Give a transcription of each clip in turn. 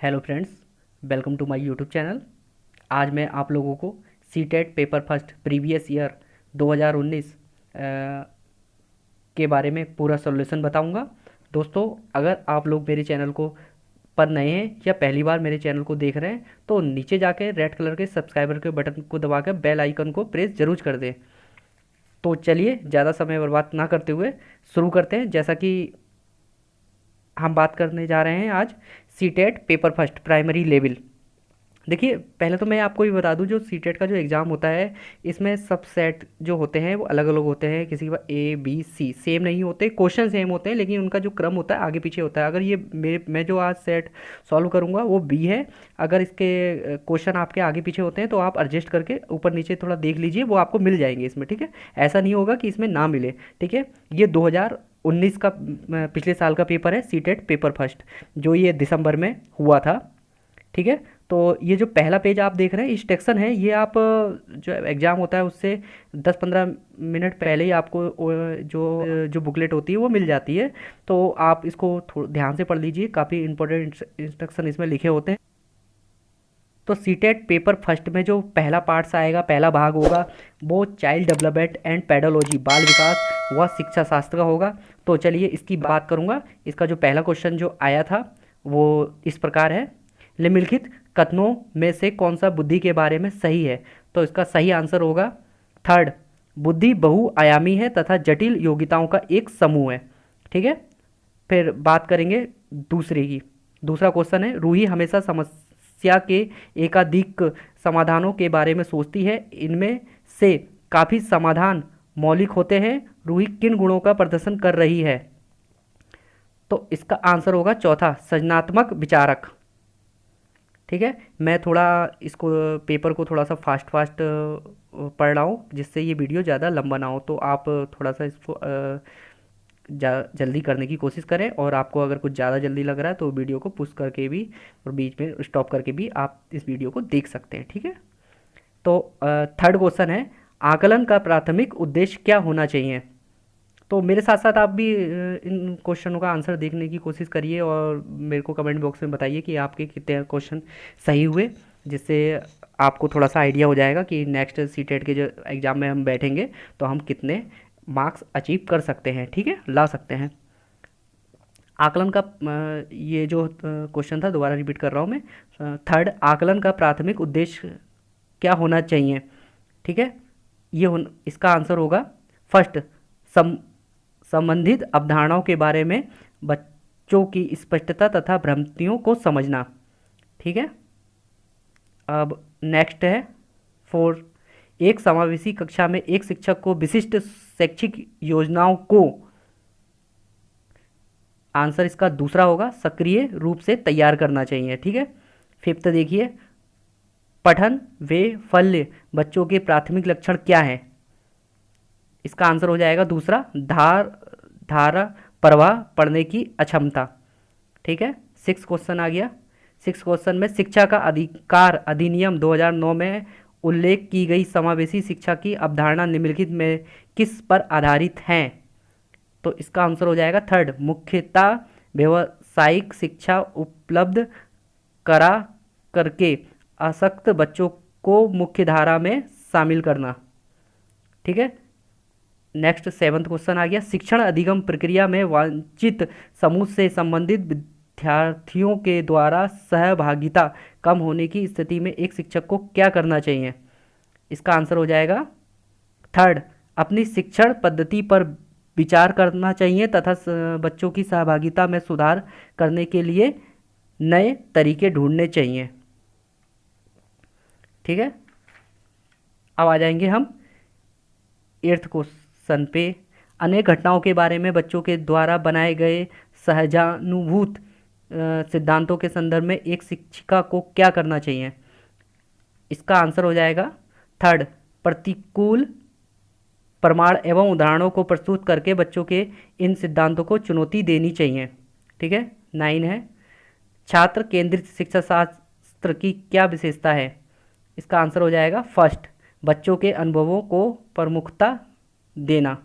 Hello friends, welcome to my YouTube channel. आज मैं आप लोगों को CTET paper first previous year 2019 के बारे में पूरा सॉल्यूशन बताऊंगा। दोस्तों, अगर आप लोग मेरे चैनल को पर नए हैं या पहली बार मेरे चैनल को देख रहे हैं तो नीचे जाके रेड कलर के सब्सक्राइबर के बटन को दबाकर बेल आइकन को प्रेस जरूर कर दें। तो चलिए ज़्यादा समय बर्बाद ना करते हुए शुरू करते हैं। जैसा कि हम बात करने जा रहे हैं आज CTET paper first primary level. देखिए, पहले तो मैं आपको ये बता दूं, जो सीटेट का जो एग्ज़ाम होता है इसमें सब सेट जो होते हैं वो अलग अलग होते हैं। किसी के पास ए बी सी सेम नहीं होते, क्वेश्चन सेम होते हैं लेकिन उनका जो क्रम होता है आगे पीछे होता है। अगर ये मेरे मैं जो आज सेट सॉल्व करूंगा वो बी है। अगर इसके क्वेश्चन आपके आगे पीछे होते हैं तो आप एडजस्ट करके ऊपर नीचे थोड़ा देख लीजिए, वो आपको मिल जाएंगे इसमें। ठीक है, ऐसा नहीं होगा कि इसमें ना मिले। ठीक है, ये 2019 का पिछले साल का पेपर है, सीटेट पेपर फर्स्ट, जो ये दिसंबर में हुआ था। ठीक है, तो ये जो पहला पेज आप देख रहे हैं इंस्ट्रक्शन है, ये आप जो एग्ज़ाम होता है उससे 10-15 मिनट पहले ही आपको जो जो बुकलेट होती है वो मिल जाती है। तो आप इसको थोड़ा ध्यान से पढ़ लीजिए, काफ़ी इंपॉर्टेंट इंस्ट्रक्शन इसमें लिखे होते हैं। तो सीटेट पेपर फर्स्ट में जो पहला पार्ट्स आएगा, पहला भाग होगा, वो चाइल्ड डेवलपमेंट एंड पेडोलॉजी, बाल विकास व शिक्षा शास्त्र का होगा। तो चलिए इसकी बात करूंगा। इसका जो पहला क्वेश्चन जो आया था वो इस प्रकार है, निम्नलिखित कथनों में से कौन सा बुद्धि के बारे में सही है? तो इसका सही आंसर होगा थर्ड, बुद्धि बहुआयामी है तथा जटिल योग्यताओं का एक समूह है। ठीक है, फिर बात करेंगे दूसरे की। दूसरा क्वेश्चन है, रूही हमेशा समस्या के एकाधिक समाधानों के बारे में सोचती है, इनमें से काफ़ी समाधान मौलिक होते हैं, रूही किन गुणों का प्रदर्शन कर रही है? तो इसका आंसर होगा चौथा, सृजनात्मक विचारक। ठीक है, मैं थोड़ा इसको पेपर को थोड़ा सा फास्ट फास्ट पढ़ रहा हूँ जिससे ये वीडियो ज़्यादा लंबा ना हो। तो आप थोड़ा सा इसको जल्दी करने की कोशिश करें, और आपको अगर कुछ ज़्यादा जल्दी लग रहा है तो वीडियो को पुश करके भी और बीच में स्टॉप करके भी आप इस वीडियो को देख सकते हैं। ठीक है, तो थर्ड क्वेश्चन है, आकलन का प्राथमिक उद्देश्य क्या होना चाहिए? तो मेरे साथ साथ आप भी इन क्वेश्चनों का आंसर देखने की कोशिश करिए और मेरे को कमेंट बॉक्स में बताइए कि आपके कितने क्वेश्चन सही हुए, जिससे आपको थोड़ा सा आइडिया हो जाएगा कि नेक्स्ट सीटेट के जो एग्ज़ाम में हम बैठेंगे तो हम कितने मार्क्स अचीव कर सकते हैं। ठीक है, ला सकते हैं। आकलन का ये जो क्वेश्चन था, दोबारा रिपीट कर रहा हूँ मैं। थर्ड, आकलन का प्राथमिक उद्देश्य क्या होना चाहिए? ठीक है, इसका आंसर होगा फर्स्ट, संबंधित अवधारणाओं के बारे में बच्चों की स्पष्टता तथा भ्रांतियों को समझना। ठीक है, अब नेक्स्ट है फोर, एक समावेशी कक्षा में एक शिक्षक को विशिष्ट शैक्षिक योजनाओं को, आंसर इसका दूसरा होगा, सक्रिय रूप से तैयार करना चाहिए। ठीक है, फिफ्थ देखिए, पठन वैफल्य बच्चों के प्राथमिक लक्षण क्या है? इसका आंसर हो जाएगा दूसरा, धारा प्रवाह पढ़ने की अक्षमता। ठीक है, सिक्स क्वेश्चन आ गया। सिक्स क्वेश्चन में, शिक्षा का अधिकार अधिनियम 2009 में उल्लेख की गई समावेशी शिक्षा की अवधारणा निम्नलिखित में किस पर आधारित है? तो इसका आंसर हो जाएगा थर्ड, मुख्यतः व्यावसायिक शिक्षा उपलब्ध करा करके आसक्त बच्चों को मुख्य धारा में शामिल करना। ठीक है, नेक्स्ट सेवन्थ क्वेश्चन आ गया, शिक्षण अधिगम प्रक्रिया में वंचित समूह से संबंधित विद्यार्थियों के द्वारा सहभागिता कम होने की स्थिति में एक शिक्षक को क्या करना चाहिए? इसका आंसर हो जाएगा थर्ड, अपनी शिक्षण पद्धति पर विचार करना चाहिए तथा बच्चों की सहभागिता में सुधार करने के लिए नए तरीके ढूंढने चाहिए। ठीक है, अब आ जाएंगे हम एट्थ क्वेश्चन पे, अनेक घटनाओं के बारे में बच्चों के द्वारा बनाए गए सहजानुभूत सिद्धांतों के संदर्भ में एक शिक्षिका को क्या करना चाहिए? इसका आंसर हो जाएगा थर्ड, प्रतिकूल प्रमाण एवं उदाहरणों को प्रस्तुत करके बच्चों के इन सिद्धांतों को चुनौती देनी चाहिए। ठीक है, नाइन है, छात्र केंद्रित शिक्षा शास्त्र की क्या विशेषता है? इसका आंसर हो जाएगा फर्स्ट, बच्चों के अनुभवों को प्रमुखता देना।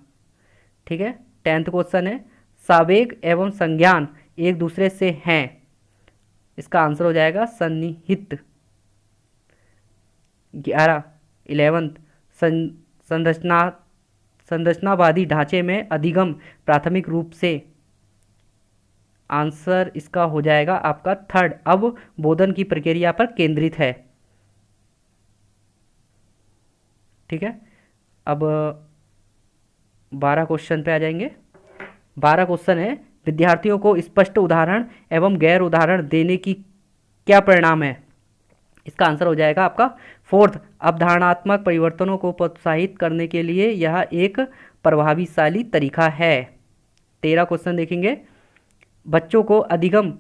ठीक है, टेंथ क्वेश्चन है, सावेग एवं संज्ञान एक दूसरे से हैं, इसका आंसर हो जाएगा सन्निहित। 11 11 संरचना संरचनावादी ढांचे में अधिगम प्राथमिक रूप से। आंसर इसका हो जाएगा आपका थर्ड, अब बोधन की प्रक्रिया पर केंद्रित है। ठीक है, अब 12 क्वेश्चन पे आ जाएंगे। 12 क्वेश्चन है, विद्यार्थियों को स्पष्ट उदाहरण एवं गैर उदाहरण देने की क्या परिणाम है। इसका आंसर हो जाएगा आपका फोर्थ, अवधारणात्मक परिवर्तनों को प्रोत्साहित करने के लिए यह एक प्रभावशाली तरीका है। 13 क्वेश्चन देखेंगे, बच्चों को अधिगम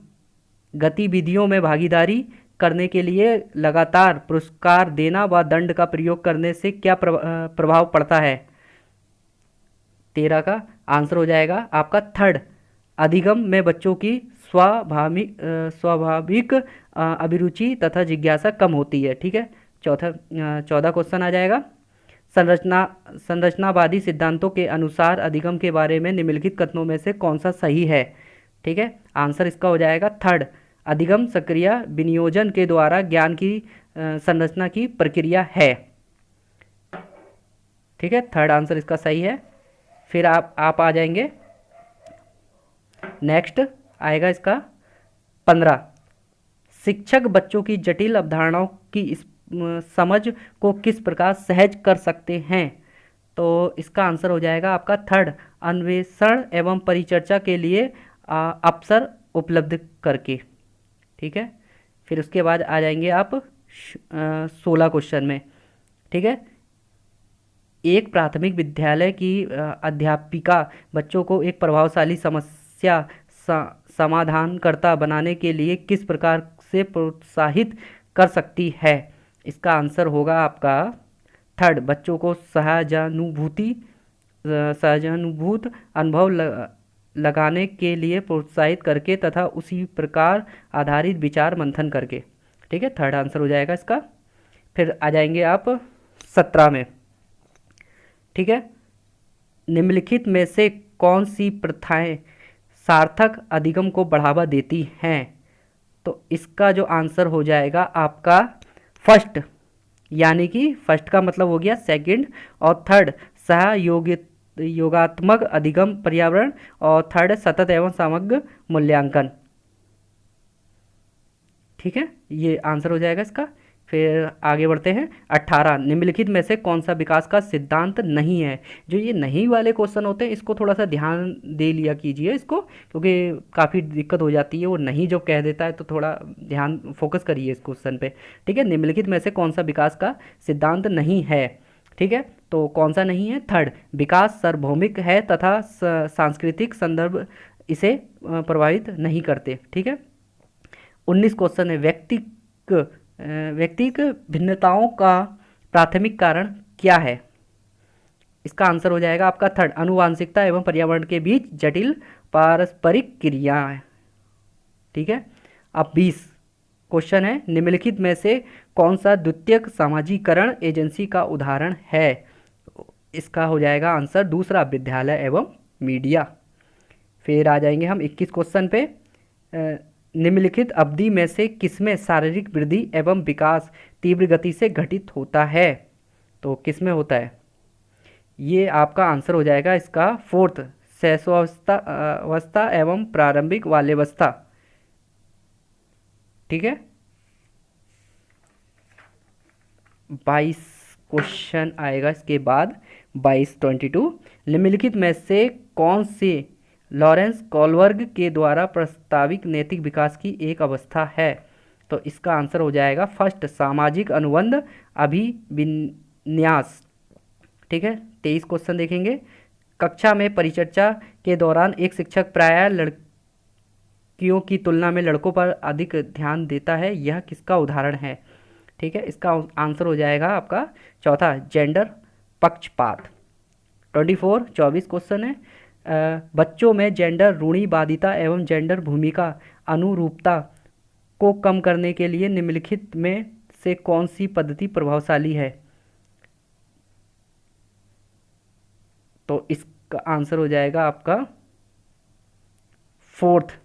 गतिविधियों में भागीदारी करने के लिए लगातार पुरस्कार देना व दंड का प्रयोग करने से क्या प्रभाव पड़ता है। 13 का आंसर हो जाएगा आपका थर्ड, अधिगम में बच्चों की स्वाभाविक अभिरुचि तथा जिज्ञासा कम होती है। ठीक है, 14 क्वेश्चन आ जाएगा, संरचनावादी सिद्धांतों के अनुसार अधिगम के बारे में निम्नलिखित कथनों में से कौन सा सही है। ठीक है, आंसर इसका हो जाएगा थर्ड, अधिगम सक्रिय विनियोजन के द्वारा ज्ञान की संरचना की प्रक्रिया है। ठीक है, थर्ड आंसर इसका सही है। फिर आप आ जाएंगे, नेक्स्ट आएगा इसका 15, शिक्षक बच्चों की जटिल अवधारणाओं की समझ को किस प्रकार सहज कर सकते हैं। तो इसका आंसर हो जाएगा आपका थर्ड, अन्वेषण एवं परिचर्चा के लिए अवसर उपलब्ध करके। ठीक है, फिर उसके बाद आ जाएंगे आप 16 क्वेश्चन में। ठीक है, एक प्राथमिक विद्यालय की अध्यापिका बच्चों को एक प्रभावशाली समस्या समाधानकर्ता बनाने के लिए किस प्रकार से प्रोत्साहित कर सकती है। इसका आंसर होगा आपका थर्ड, बच्चों को सहानुभूत अनुभव लगाने के लिए प्रोत्साहित करके तथा उसी प्रकार आधारित विचार मंथन करके। ठीक है, थर्ड आंसर हो जाएगा इसका। फिर आ जाएंगे आप 17 में। ठीक है, निम्नलिखित में से कौन सी प्रथाएं सार्थक अधिगम को बढ़ावा देती हैं। तो इसका जो आंसर हो जाएगा आपका फर्स्ट, यानी कि फर्स्ट का मतलब हो गया सेकंड, और थर्ड योगात्मक अधिगम पर्यावरण, और थर्ड सतत एवं समग्र मूल्यांकन। ठीक है, ये आंसर हो जाएगा इसका। फिर आगे बढ़ते हैं 18, निम्नलिखित में से कौन सा विकास का सिद्धांत नहीं है। जो ये नहीं वाले क्वेश्चन होते हैं इसको थोड़ा सा ध्यान दे लिया कीजिए इसको, क्योंकि काफ़ी दिक्कत हो जाती है, वो नहीं जब कह देता है तो थोड़ा ध्यान फोकस करिए इस क्वेश्चन पे। ठीक है, निम्नलिखित में से कौन सा विकास का सिद्धांत नहीं है। ठीक है, तो कौन सा नहीं है, थर्ड, विकास सार्वभौमिक है तथा सांस्कृतिक संदर्भ इसे प्रभावित नहीं करते। ठीक है, 19 क्वेश्चन है, व्यक्तिक भिन्नताओं का प्राथमिक कारण क्या है। इसका आंसर हो जाएगा आपका थर्ड, आनुवांशिकता एवं पर्यावरण के बीच जटिल पारस्परिक क्रियाएं। ठीक है, अब 20 क्वेश्चन है, निम्नलिखित में से कौन सा द्वितीयक सामाजिकरण एजेंसी का उदाहरण है। इसका हो जाएगा आंसर दूसरा, विद्यालय एवं मीडिया। फिर आ जाएंगे हम 21 क्वेश्चन पे, निम्नलिखित अवधि में से किसमें शारीरिक वृद्धि एवं विकास तीव्र गति से घटित होता है। तो किसमें होता है, ये आपका आंसर हो जाएगा इसका फोर्थ, शैशवावस्था एवं प्रारंभिक बाल्यावस्था। ठीक है, 22 क्वेश्चन आएगा इसके बाद, 22 निम्नलिखित में से कौन से लॉरेंस कोलबर्ग के द्वारा प्रस्तावित नैतिक विकास की एक अवस्था है। तो इसका आंसर हो जाएगा फर्स्ट, सामाजिक अनुबंध अभिविन्यास। ठीक है, 23 क्वेश्चन देखेंगे, कक्षा में परिचर्चा के दौरान एक शिक्षक प्रायः लड़कियों की तुलना में लड़कों पर अधिक ध्यान देता है, यह किसका उदाहरण है। ठीक है, इसका आंसर हो जाएगा आपका चौथा, जेंडर पक्षपात। 24 क्वेश्चन है, बच्चों में जेंडर रूढ़िवादिता एवं जेंडर भूमिका अनुरूपता को कम करने के लिए निम्नलिखित में से कौन सी पद्धति प्रभावशाली है। तो इसका आंसर हो जाएगा आपका फोर्थ,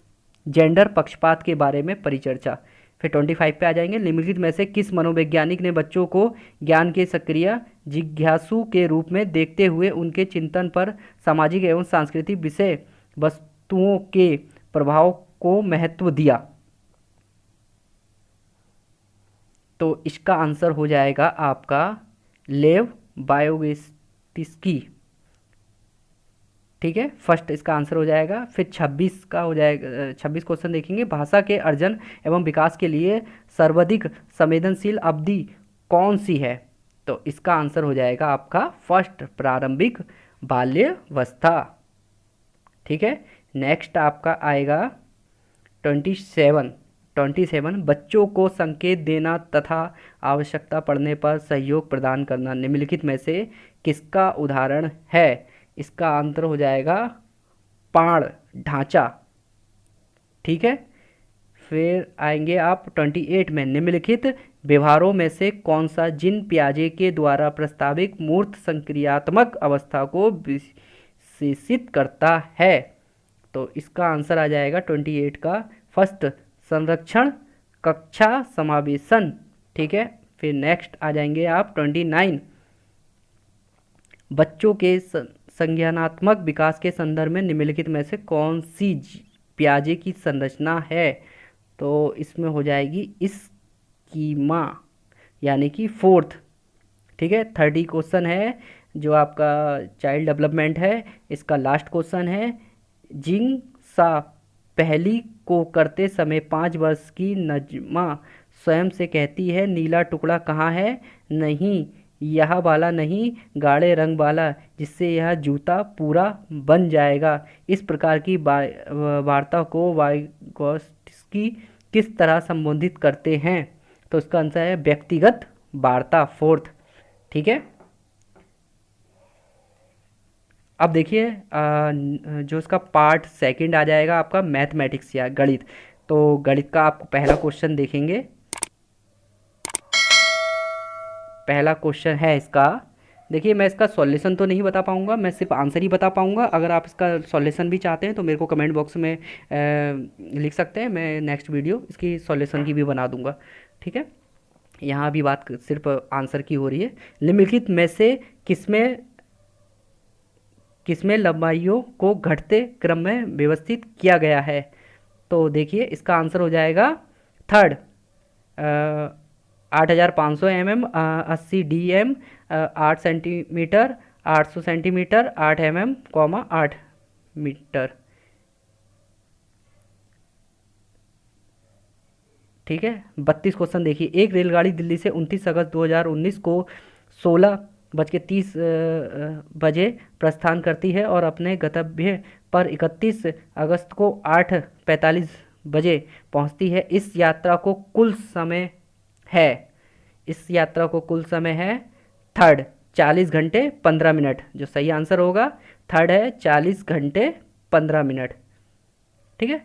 जेंडर पक्षपात के बारे में परिचर्चा। फिर 25 पे आ जाएंगे, निम्नलिखित में से किस मनोवैज्ञानिक ने बच्चों को ज्ञान के सक्रिय जिज्ञासु के रूप में देखते हुए उनके चिंतन पर सामाजिक एवं सांस्कृतिक विषय वस्तुओं के प्रभाव को महत्व दिया। तो इसका आंसर हो जाएगा आपका लेव बायोवेस्टिस्की। ठीक है, फर्स्ट इसका आंसर हो जाएगा। फिर 26 का हो जाएगा, 26 क्वेश्चन देखेंगे, भाषा के अर्जन एवं विकास के लिए सर्वाधिक संवेदनशील अवधि कौन सी है? तो इसका आंसर हो जाएगा आपका फर्स्ट, प्रारंभिक बाल्यावस्था। ठीक है, नेक्स्ट आपका आएगा 27 बच्चों को संकेत देना तथा आवश्यकता पड़ने पर सहयोग प्रदान करना निम्नलिखित में से किसका उदाहरण है? इसका आंसर हो जाएगा पाण ढांचा। ठीक है, फिर आएंगे आप 28 में, निम्नलिखित व्यवहारों में से कौन सा जीन पियाजे के द्वारा प्रस्तावित मूर्त संक्रियात्मक अवस्था को विशेषित करता है? तो इसका आंसर आ जाएगा 28 का फर्स्ट, संरक्षण कक्षा समावेशन। ठीक है, फिर नेक्स्ट आ जाएंगे आप 29, बच्चों के संज्ञानात्मक विकास के संदर्भ में निम्नलिखित में से कौन सी पियाजे की संरचना है? तो इसमें हो जाएगी स्कीमा, यानी कि फोर्थ। ठीक है, 30 क्वेश्चन है जो आपका चाइल्ड डेवलपमेंट है, इसका लास्ट क्वेश्चन है, जिंग सा पहली को करते समय 5 वर्ष की नजमा स्वयं से कहती है, नीला टुकड़ा कहाँ है? नहीं, यह वाला नहीं, गाढ़े रंग वाला, जिससे यह जूता पूरा बन जाएगा। इस प्रकार की वार्ता को वाइगोत्स्की किस तरह संबोधित करते हैं? तो इसका आंसर है व्यक्तिगत वार्ता, फोर्थ। ठीक है, अब देखिए जो इसका पार्ट सेकंड आ जाएगा आपका मैथमेटिक्स या गणित। तो गणित का आपको पहला क्वेश्चन देखेंगे। पहला क्वेश्चन है इसका, देखिए मैं इसका सॉल्यूशन तो नहीं बता पाऊंगा, मैं सिर्फ आंसर ही बता पाऊंगा। अगर आप इसका सॉल्यूशन भी चाहते हैं तो मेरे को कमेंट बॉक्स में लिख सकते हैं, मैं नेक्स्ट वीडियो इसकी सॉल्यूशन की भी बना दूंगा। ठीक है, यहाँ भी बात सिर्फ आंसर की हो रही है। निम्नलिखित में से किसमें लंबाइयों को घटते क्रम में व्यवस्थित किया गया है? तो देखिए इसका आंसर हो जाएगा third, 8500 mm, 80 DM, 8 centimetre, 800 centimetre, 8 mm, 8 metre. ठीक है, 32 क्वेश्चन देखिए, एक रेलगाड़ी दिल्ली से 29 अगस्त 2019 को 16:30 बजे प्रस्थान करती है और अपने गंतव्य पर 31 अगस्त को 8:45 बजे पहुंचती है। इस यात्रा को कुल समय है थर्ड 40 घंटे 15 मिनट, जो सही आंसर होगा थर्ड है 40 घंटे 15 मिनट। ठीक है,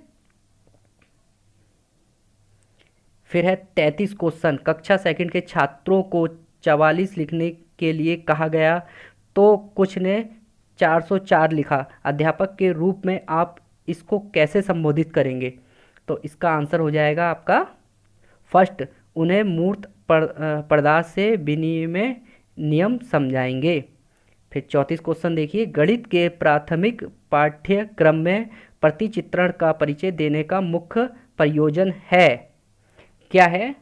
फिर है 33 क्वेश्चन, कक्षा सेकंड के छात्रों को 44 लिखने के लिए कहा गया तो कुछ ने 404 लिखा, अध्यापक के रूप में आप इसको कैसे संबोधित करेंगे? तो इसका आंसर हो जाएगा आपका फर्स्ट, उन्हें मूर्त पदार्थ से विनिमय नियम समझाएंगे। फिर 34 क्वेश्चन देखिए, गणित के प्राथमिक पाठ्यक्रम में प्रतिचित्रण का परिचय देने का मुख्य प्रयोजन है, क्या है?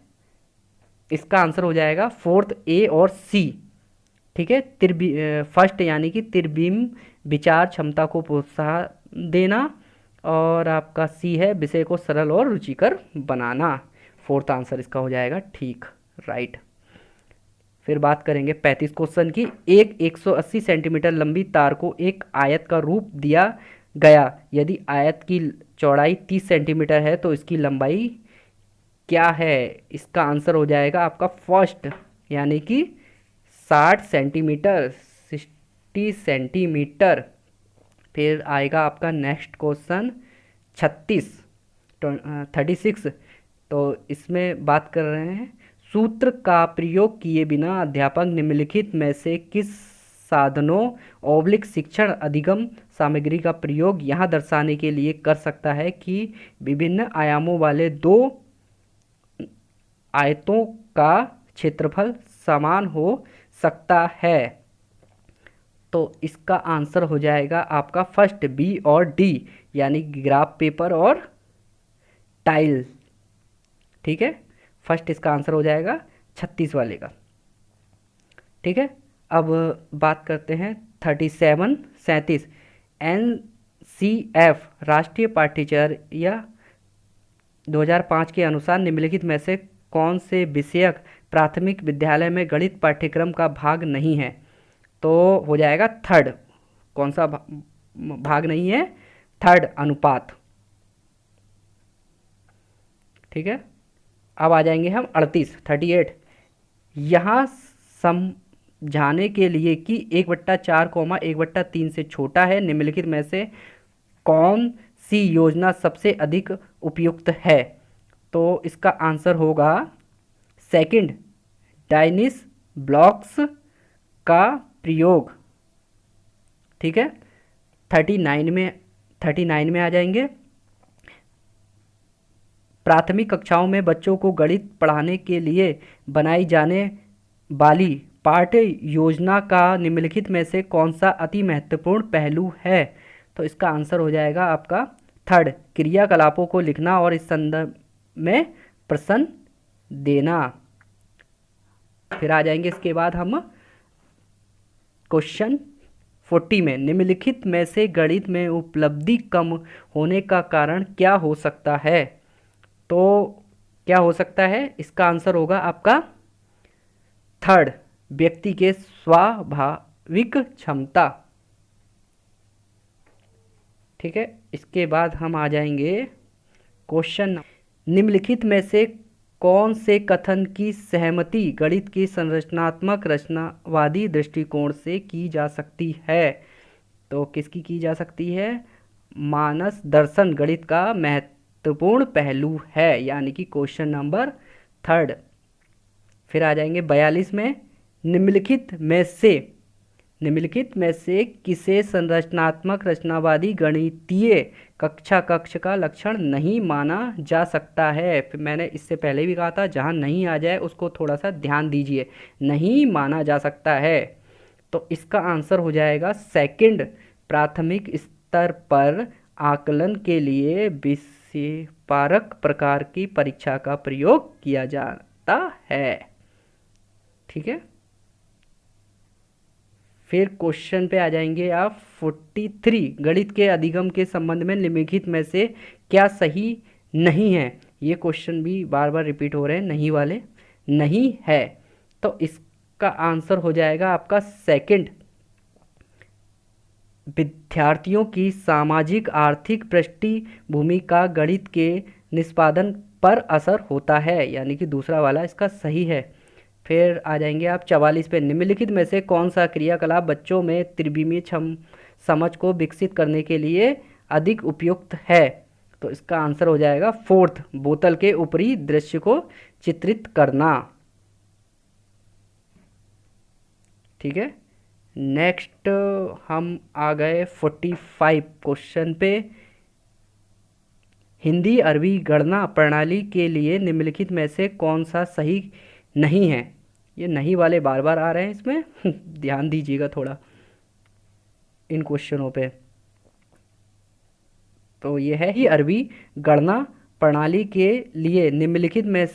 इसका आंसर हो जाएगा फोर्थ, ए और सी। ठीक है, फर्स्ट यानी कि त्रिविम विचार क्षमता को प्रोत्साहन देना, और आपका सी है विषय को सरल और रुचिकर बनाना। फोर्थ आंसर इसका हो जाएगा ठीक, राइट। फिर बात करेंगे 35 क्वेश्चन की, एक 180 सेंटीमीटर लंबी तार को एक आयत का रूप दिया गया, यदि आयत की चौड़ाई 30 सेंटीमीटर है तो इसकी लंबाई क्या है? इसका आंसर हो जाएगा आपका फर्स्ट यानी कि 60 सेंटीमीटर, 60 सेंटीमीटर। फिर आएगा आपका नेक्स्ट क्वेश्चन 36, तो इसमें बात कर रहे हैं, सूत्र का प्रयोग किए बिना अध्यापक निम्नलिखित में से किस साधनों ओब्लिक शिक्षण अधिगम सामग्री का प्रयोग यहाँ दर्शाने के लिए कर सकता है कि विभिन्न आयामों वाले दो आयतों का क्षेत्रफल समान हो सकता है। तो इसका आंसर हो जाएगा आपका फर्स्ट बी और डी, यानी ग्राफ पेपर और टाइल। ठीक है, फर्स्ट इसका आंसर हो जाएगा 36 वाले का। ठीक है, अब बात करते हैं 37 एनसीएफ राष्ट्रीय पाठ्यचर्या 2005 के अनुसार निम्नलिखित में से कौन से विषयक प्राथमिक विद्यालय में गणित पाठ्यक्रम का भाग नहीं है? तो हो जाएगा थर्ड। कौन सा भाग नहीं है? थर्ड, अनुपात। ठीक है, अब आ जाएंगे हम 38। यहाँ समझाने के लिए कि 1/4, 1/3 से छोटा है, निम्नलिखित में से कौन सी योजना सबसे अधिक उपयुक्त है? तो इसका आंसर होगा सेकंड, डायनिस ब्लॉक्स का प्रयोग। ठीक है, 39 में आ जाएंगे। प्राथमिक कक्षाओं में बच्चों को गणित पढ़ाने के लिए बनाई जाने वाली पाठ्य योजना का निम्नलिखित में से कौन सा अति महत्वपूर्ण पहलू है? तो इसका आंसर हो जाएगा आपका थर्ड, क्रियाकलापों को लिखना और इस संदर्भ में प्रश्न देना। फिर आ जाएंगे इसके बाद हम क्वेश्चन 40 में, निम्नलिखित में से गणित में उपलब्धि कम होने का कारण क्या हो सकता है? तो क्या हो सकता है? इसका आंसर होगा आपका थर्ड, व्यक्ति के स्वाभाविक क्षमता। ठीक है, इसके बाद हम आ जाएंगे क्वेश्चन, निम्नलिखित में से कौन से कथन की सहमति गणित की संरचनात्मक रचनावादी दृष्टिकोण से की जा सकती है? तो किसकी की जा सकती है? मानस दर्शन गणित का महत्वपूर्ण पहलू है, यानी कि क्वेश्चन नंबर थर्ड। फिर आ जाएंगे 42 में, निम्नलिखित में से किसे संरचनात्मक रचनावादी गणितीय कक्ष का लक्षण नहीं माना जा सकता है? फिर मैंने इससे पहले भी कहा था, जहाँ नहीं आ जाए उसको थोड़ा सा ध्यान दीजिए, नहीं माना जा सकता है। तो इसका आंसर हो जाएगा सेकंड, प्राथमिक स्तर पर आकलन के लिए विषयपारक प्रकार की परीक्षा का प्रयोग किया जाता है। ठीक है, फिर क्वेश्चन पे आ जाएंगे आप 43, गणित के अधिगम के संबंध में निम्नलिखित में से क्या सही नहीं है? ये क्वेश्चन भी बार बार रिपीट हो रहे हैं, नहीं वाले, नहीं है। तो इसका आंसर हो जाएगा आपका सेकंड, विद्यार्थियों की सामाजिक आर्थिक पृष्ठभूमि का गणित के निष्पादन पर असर होता है, यानी कि दूसरा वाला इसका सही है। फिर आ जाएंगे आप 44 पे, निम्नलिखित में से कौन सा क्रियाकलाप बच्चों में त्रिविमीय समझ को विकसित करने के लिए अधिक उपयुक्त है? तो इसका आंसर हो जाएगा फोर्थ, बोतल के ऊपरी दृश्य को चित्रित करना। ठीक है, नेक्स्ट हम आ गए 45 क्वेश्चन पे, हिंदी अरबी गणना प्रणाली के लिए निम्नलिखित में से कौन सा सही नहीं है? ये नहीं वाले बार बार आ रहे हैं इसमें ध्यान दीजिएगा थोड़ा इन क्वेश्चनों पे। तो ये है ही अरबी गणना प्रणाली के लिए निम्नलिखित में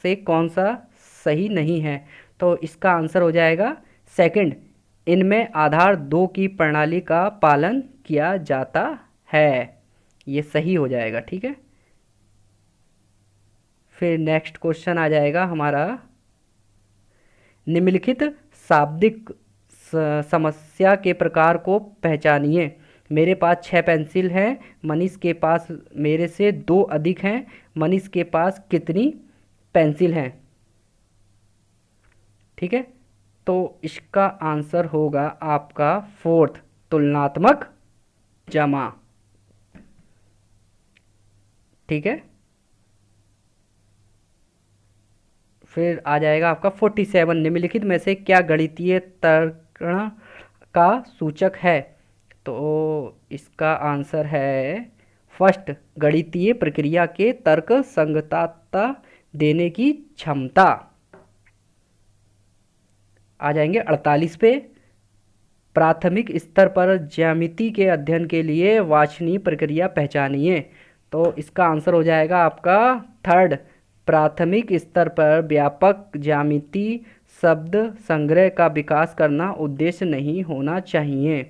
से कौन सा सही नहीं है? तो इसका आंसर हो जाएगा सेकंड, इनमें आधार 2 की प्रणाली का पालन किया जाता है, ये सही हो जाएगा। ठीक है, फिर नेक्स्ट क्वेश्चन आ जाएगा हमारा, निम्नलिखित शाब्दिक समस्या के प्रकार को पहचानिए। मेरे पास 6 पेंसिल हैं, मनीष के पास मेरे से 2 अधिक हैं, मनीष के पास कितनी पेंसिल हैं? ठीक है, तो इसका आंसर होगा आपका फोर्थ, तुलनात्मक जमा। ठीक है, फिर आ जाएगा आपका 47, निम्नलिखित में से क्या गणितीय तर्क का सूचक है? तो इसका आंसर है फर्स्ट, गणितीय प्रक्रिया के तर्क संगतता देने की क्षमता। आ जाएंगे 48 पे। प्राथमिक स्तर पर ज्यामिति के अध्ययन के लिए वांछनीय प्रक्रिया पहचानिए। तो इसका आंसर हो जाएगा आपका थर्ड, प्राथमिक स्तर पर व्यापक ज्यामिति शब्द संग्रह का विकास करना उद्देश्य नहीं होना चाहिए।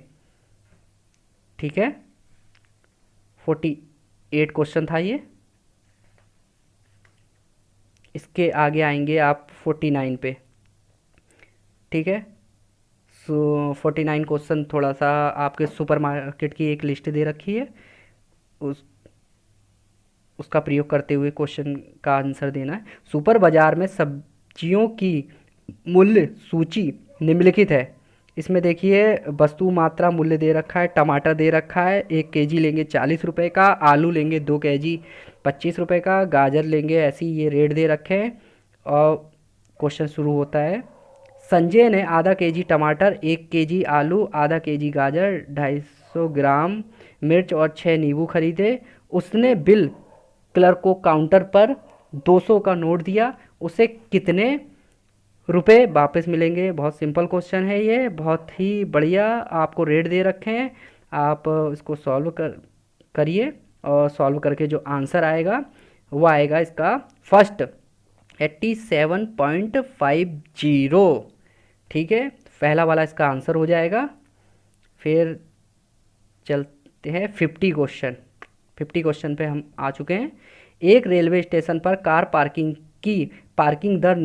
ठीक है, 48 क्वेश्चन था ये। इसके आगे आएंगे आप 49 पे। ठीक है, सो 49 क्वेश्चन थोड़ा सा आपके सुपरमार्केट की एक लिस्ट दे रखी है, उसका प्रयोग करते हुए क्वेश्चन का आंसर देना है। सुपर बाजार में सब्जियों की मूल्य सूची निम्नलिखित है। इसमें देखिए वस्तु मात्रा मूल्य दे रखा है। टमाटर दे रखा है 1 केजी लेंगे 40 रुपये का, आलू लेंगे 2 केजी 25 रुपये का, गाजर लेंगे, ऐसी ये रेट दे रखे हैं। और क्वेश्चन शुरू होता है, संजय ने आधा केजी टमाटर, 1 केजी आलू, आधा केजी गाजर, 250 ग्राम मिर्च और 6 नींबू खरीदे। उसने बिल क्लर्क को काउंटर पर 200 का नोट दिया, उसे कितने रुपए वापस मिलेंगे? बहुत सिंपल क्वेश्चन है ये, बहुत ही बढ़िया। आपको रेट दे रखे हैं, आप इसको सॉल्व करिए और सॉल्व करके जो आंसर आएगा वो आएगा इसका फर्स्ट 87.50। ठीक है, पहला वाला इसका आंसर हो जाएगा। फिर चलते हैं 50 क्वेश्चन। 50 क्वेश्चन पे हम आ चुके हैं। एक रेलवे स्टेशन पर कार पार्किंग की पार्किंग दर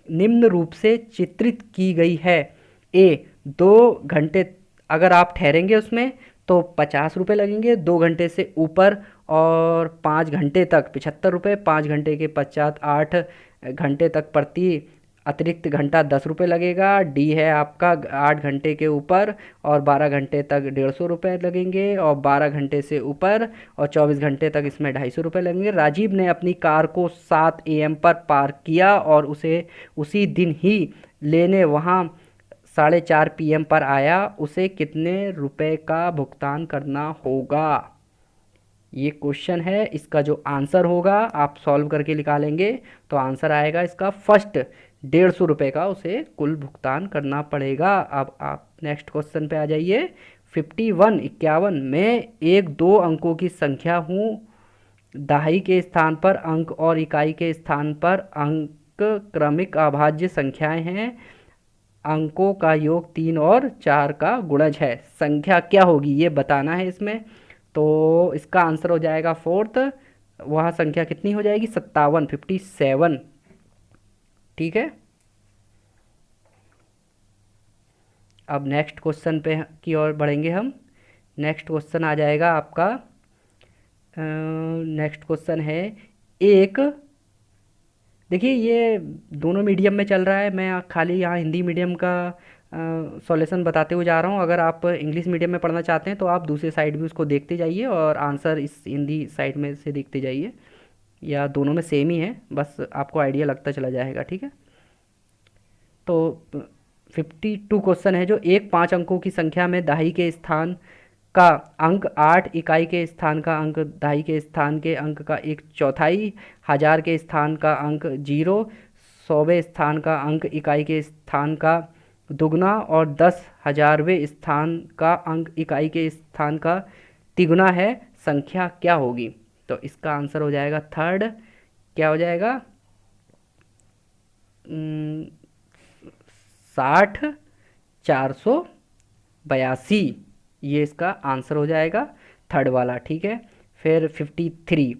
निम्न रूप से चित्रित की गई है। ए, 2 घंटे अगर आप ठहरेंगे उसमें तो 50 रुपये लगेंगे, 2 घंटे से ऊपर और 5 घंटे तक 75 रुपये, 5 घंटे के पश्चात 8 घंटे तक प्रति अतिरिक्त घंटा 10 रुपये लगेगा। डी है आपका 8 घंटे के ऊपर और 12 घंटे तक 150 रुपये लगेंगे, और 12 घंटे से ऊपर और 24 घंटे तक इसमें 250 रुपये लगेंगे। राजीव ने अपनी कार को 7 AM पर पार्क किया और उसे उसी दिन ही लेने वहाँ 4:30 PM पर आया। उसे कितने रुपए का भुगतान करना होगा? ये क्वेश्चन है। इसका जो आंसर होगा आप सॉल्व करके निकालेंगे तो आंसर आएगा इसका फर्स्ट 150 रुपये का उसे कुल भुगतान करना पड़ेगा। अब आप नेक्स्ट क्वेश्चन पे आ जाइए। 51 में 1-2 अंकों की संख्या हूँ, दहाई के स्थान पर अंक और इकाई के स्थान पर अंक क्रमिक अभाज्य संख्याएं हैं। अंकों का योग 3 और 4 का गुणज है। संख्या क्या होगी ये बताना है इसमें। तो इसका आंसर हो जाएगा फोर्थ, वह संख्या कितनी हो जाएगी? 57। ठीक है, अब नेक्स्ट क्वेश्चन पे की ओर बढ़ेंगे हम। नेक्स्ट क्वेश्चन आ जाएगा आपका, नेक्स्ट क्वेश्चन है एक, देखिए ये दोनों मीडियम में चल रहा है, मैं खाली यहाँ हिंदी मीडियम का सॉल्यूशन बताते हुए जा रहा हूँ। अगर आप इंग्लिश मीडियम में पढ़ना चाहते हैं तो आप दूसरे साइड भी उसको देखते जाइए और आंसर इस हिंदी साइड में से देखते जाइए, या दोनों में सेम ही है, बस आपको आइडिया लगता चला जाएगा। ठीक है, तो 52 क्वेश्चन है जो 5 अंकों की संख्या में दहाई के स्थान का अंक 8, इकाई के स्थान का अंक दहाई के स्थान के अंक का 1/4, हजार के स्थान का अंक 0, 100वें स्थान का अंक इकाई के स्थान का दुगना और 10,000वें स्थान का अंक इकाई के स्थान का तिगुना है। संख्या क्या होगी? तो इसका आंसर हो जाएगा थर्ड, क्या हो जाएगा? 60,482, ये इसका आंसर हो जाएगा थर्ड वाला। ठीक है, फिर 53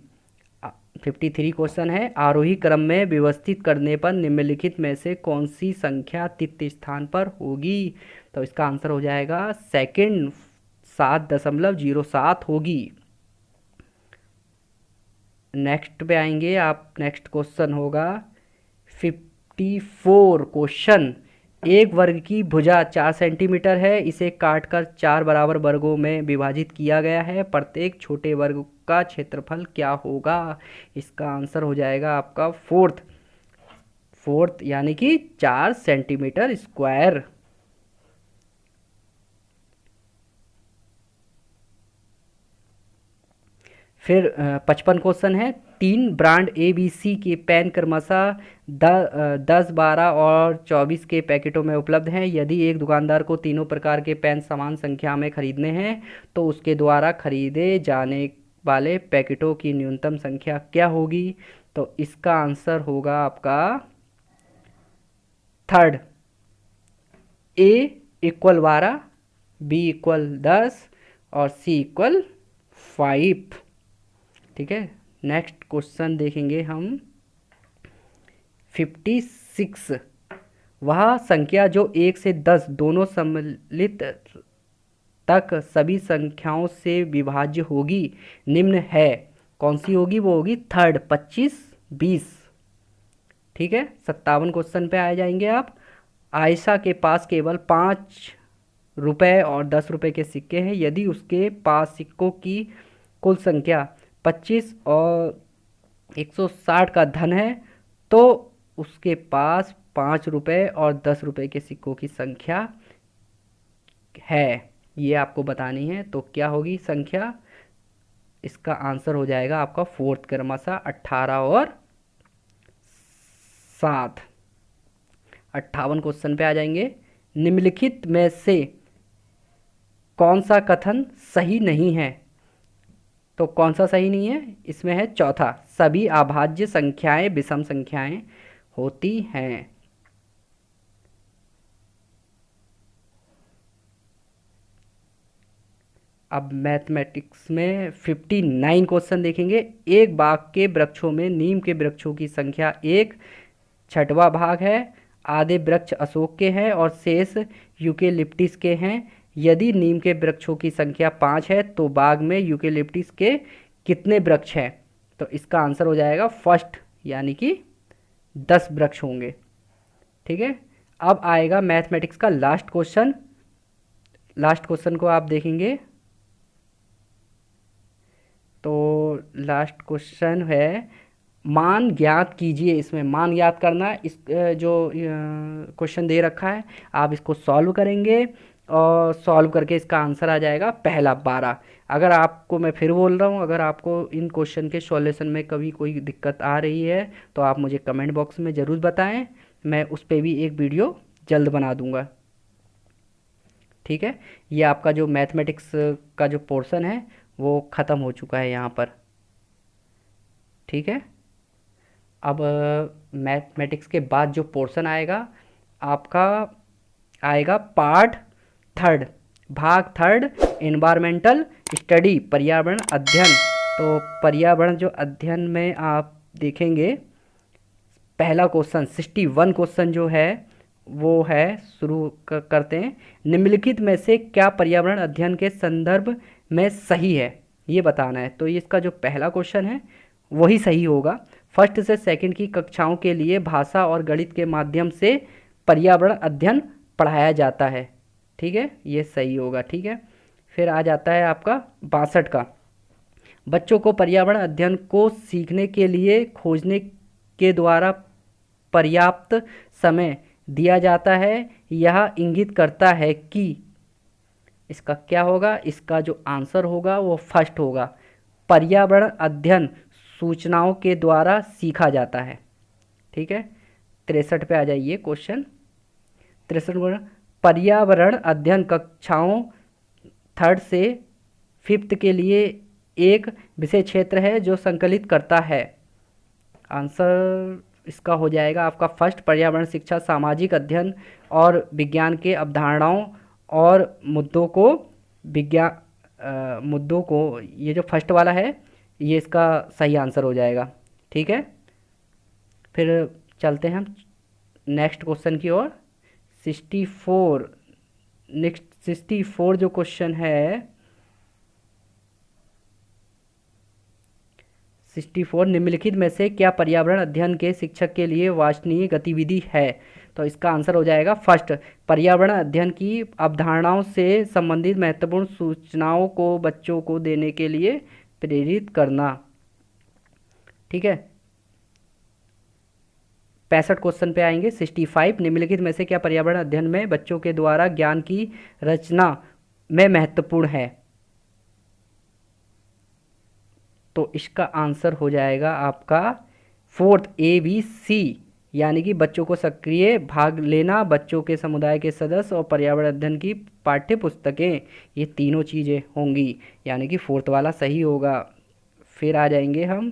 क्वेश्चन है, आरोही क्रम में व्यवस्थित करने पर निम्नलिखित में से कौन सी संख्या तृतीय स्थान पर होगी? तो इसका आंसर हो जाएगा सेकंड, 7.07 होगी। नेक्स्ट पे आएंगे आप, नेक्स्ट क्वेश्चन होगा 54 क्वेश्चन, एक वर्ग की भुजा 4 सेंटीमीटर है, इसे काटकर 4 बराबर वर्गों में विभाजित किया गया है, प्रत्येक छोटे वर्ग का क्षेत्रफल क्या होगा? इसका आंसर हो जाएगा आपका फोर्थ यानी कि 4 सेंटीमीटर स्क्वायर। फिर 55 क्वेश्चन है, 3 ब्रांड ABC के पेन क्रमशः 10, 12 और 24 के पैकेटों में उपलब्ध हैं। यदि एक दुकानदार को तीनों प्रकार के पेन समान संख्या में खरीदने हैं तो उसके द्वारा खरीदे जाने वाले पैकेटों की न्यूनतम संख्या क्या होगी? तो इसका आंसर होगा आपका third, A equal 12, B equal 10 और C इक्वल 5। ठीक है, नेक्स्ट क्वेश्चन देखेंगे हम 56। वह संख्या जो 1 से 10 दोनों सम्मिलित तक सभी संख्याओं से विभाज्य होगी निम्न है, कौन सी होगी? वो होगी थर्ड, 25, 20। ठीक है, 57 क्वेश्चन पे आ जाएंगे आप। आयशा के पास केवल 5 रुपए और 10 रुपए के सिक्के हैं। यदि उसके पास सिक्कों की कुल संख्या 25 और 160 का धन है तो उसके पास 5 रुपए और 10 रुपए के सिक्कों की संख्या है, ये आपको बतानी है। तो क्या होगी संख्या? इसका आंसर हो जाएगा आपका फोर्थ क्रमशः 18 और 7। 58 क्वेश्चन पे आ जाएंगे। निम्नलिखित में से कौन सा कथन सही नहीं है? तो कौन सा सही नहीं है? इसमें है चौथा, सभी अभाज्य संख्याएं विषम संख्याएं होती हैं। अब मैथमेटिक्स में 59 क्वेश्चन देखेंगे। एक बाग के वृक्षों में नीम के वृक्षों की संख्या 1/6 भाग है, आधे वृक्ष अशोक के हैं और शेष यूकेलिप्टिस के हैं। यदि नीम के वृक्षों की संख्या 5 है तो बाग में यूकेलिप्टिस के कितने वृक्ष हैं? तो इसका आंसर हो जाएगा फर्स्ट, यानी कि 10 वृक्ष होंगे। ठीक है, अब आएगा मैथमेटिक्स का लास्ट क्वेश्चन। लास्ट क्वेश्चन को आप देखेंगे तो लास्ट क्वेश्चन है मान ज्ञात कीजिए। इसमें मान ज्ञात करना, इस जो क्वेश्चन दे रखा है आप इसको सॉल्व करेंगे और सॉल्व करके इसका आंसर आ जाएगा पहला 12। अगर आपको, मैं फिर बोल रहा हूँ, अगर आपको इन क्वेश्चन के सॉल्यूशन में कभी कोई दिक्कत आ रही है तो आप मुझे कमेंट बॉक्स में ज़रूर बताएं, मैं उस पर भी एक वीडियो जल्द बना दूँगा। ठीक है, ये आपका जो मैथमेटिक्स का जो पोर्शन है वो ख़त्म हो चुका है यहाँ पर। ठीक है, अब मैथमेटिक्स के बाद जो पोर्शन आएगा आपका आएगा पार्ट थर्ड, भाग थर्ड, एनवायरमेंटल स्टडी, पर्यावरण अध्ययन। तो पर्यावरण जो अध्ययन में आप देखेंगे पहला क्वेश्चन 61 क्वेश्चन जो है वो है, शुरू करते हैं। निम्नलिखित में से क्या पर्यावरण अध्ययन के संदर्भ में सही है, ये बताना है। तो इसका जो पहला क्वेश्चन है वही सही होगा। फर्स्ट से सेकंड की कक्षाओं के लिए भाषा और गणित के माध्यम से पर्यावरण अध्ययन पढ़ाया जाता है। ठीक है, ये सही होगा। ठीक है, फिर आ जाता है आपका 62 का, बच्चों को पर्यावरण अध्ययन को सीखने के लिए खोजने के द्वारा पर्याप्त समय दिया जाता है, यह इंगित करता है कि, इसका क्या होगा? इसका जो आंसर होगा वो फर्स्ट होगा, पर्यावरण अध्ययन सूचनाओं के द्वारा सीखा जाता है। ठीक है, 63 पे आ जाइए क्वेश्चन 63। पर्यावरण अध्ययन कक्षाओं 3rd से 5th के लिए एक विषय क्षेत्र है जो संकलित करता है। आंसर इसका हो जाएगा आपका फर्स्ट, पर्यावरण शिक्षा सामाजिक अध्ययन और विज्ञान के अवधारणाओं और मुद्दों को ये जो फर्स्ट वाला है ये इसका सही आंसर हो जाएगा। ठीक है, फिर चलते हैं हम नेक्स्ट क्वेश्चन की ओर। 64 नेक्स्ट 64 जो क्वेश्चन है 64, निम्नलिखित में से क्या पर्यावरण अध्ययन के शिक्षक के लिए वांछनीय गतिविधि है? तो इसका आंसर हो जाएगा फर्स्ट, पर्यावरण अध्ययन की अवधारणाओं से संबंधित महत्वपूर्ण सूचनाओं को बच्चों को देने के लिए प्रेरित करना। ठीक है, 65 क्वेश्चन पे आएंगे। 65, निम्नलिखित में से क्या पर्यावरण अध्ययन में बच्चों के द्वारा ज्ञान की रचना में महत्वपूर्ण है? तो इसका आंसर हो जाएगा आपका फोर्थ ABC, यानी कि बच्चों को सक्रिय भाग लेना, बच्चों के समुदाय के सदस्य और पर्यावरण अध्ययन की पाठ्य पुस्तकें, ये तीनों चीज़ें होंगी, यानी कि फोर्थ वाला सही होगा। फिर आ जाएंगे हम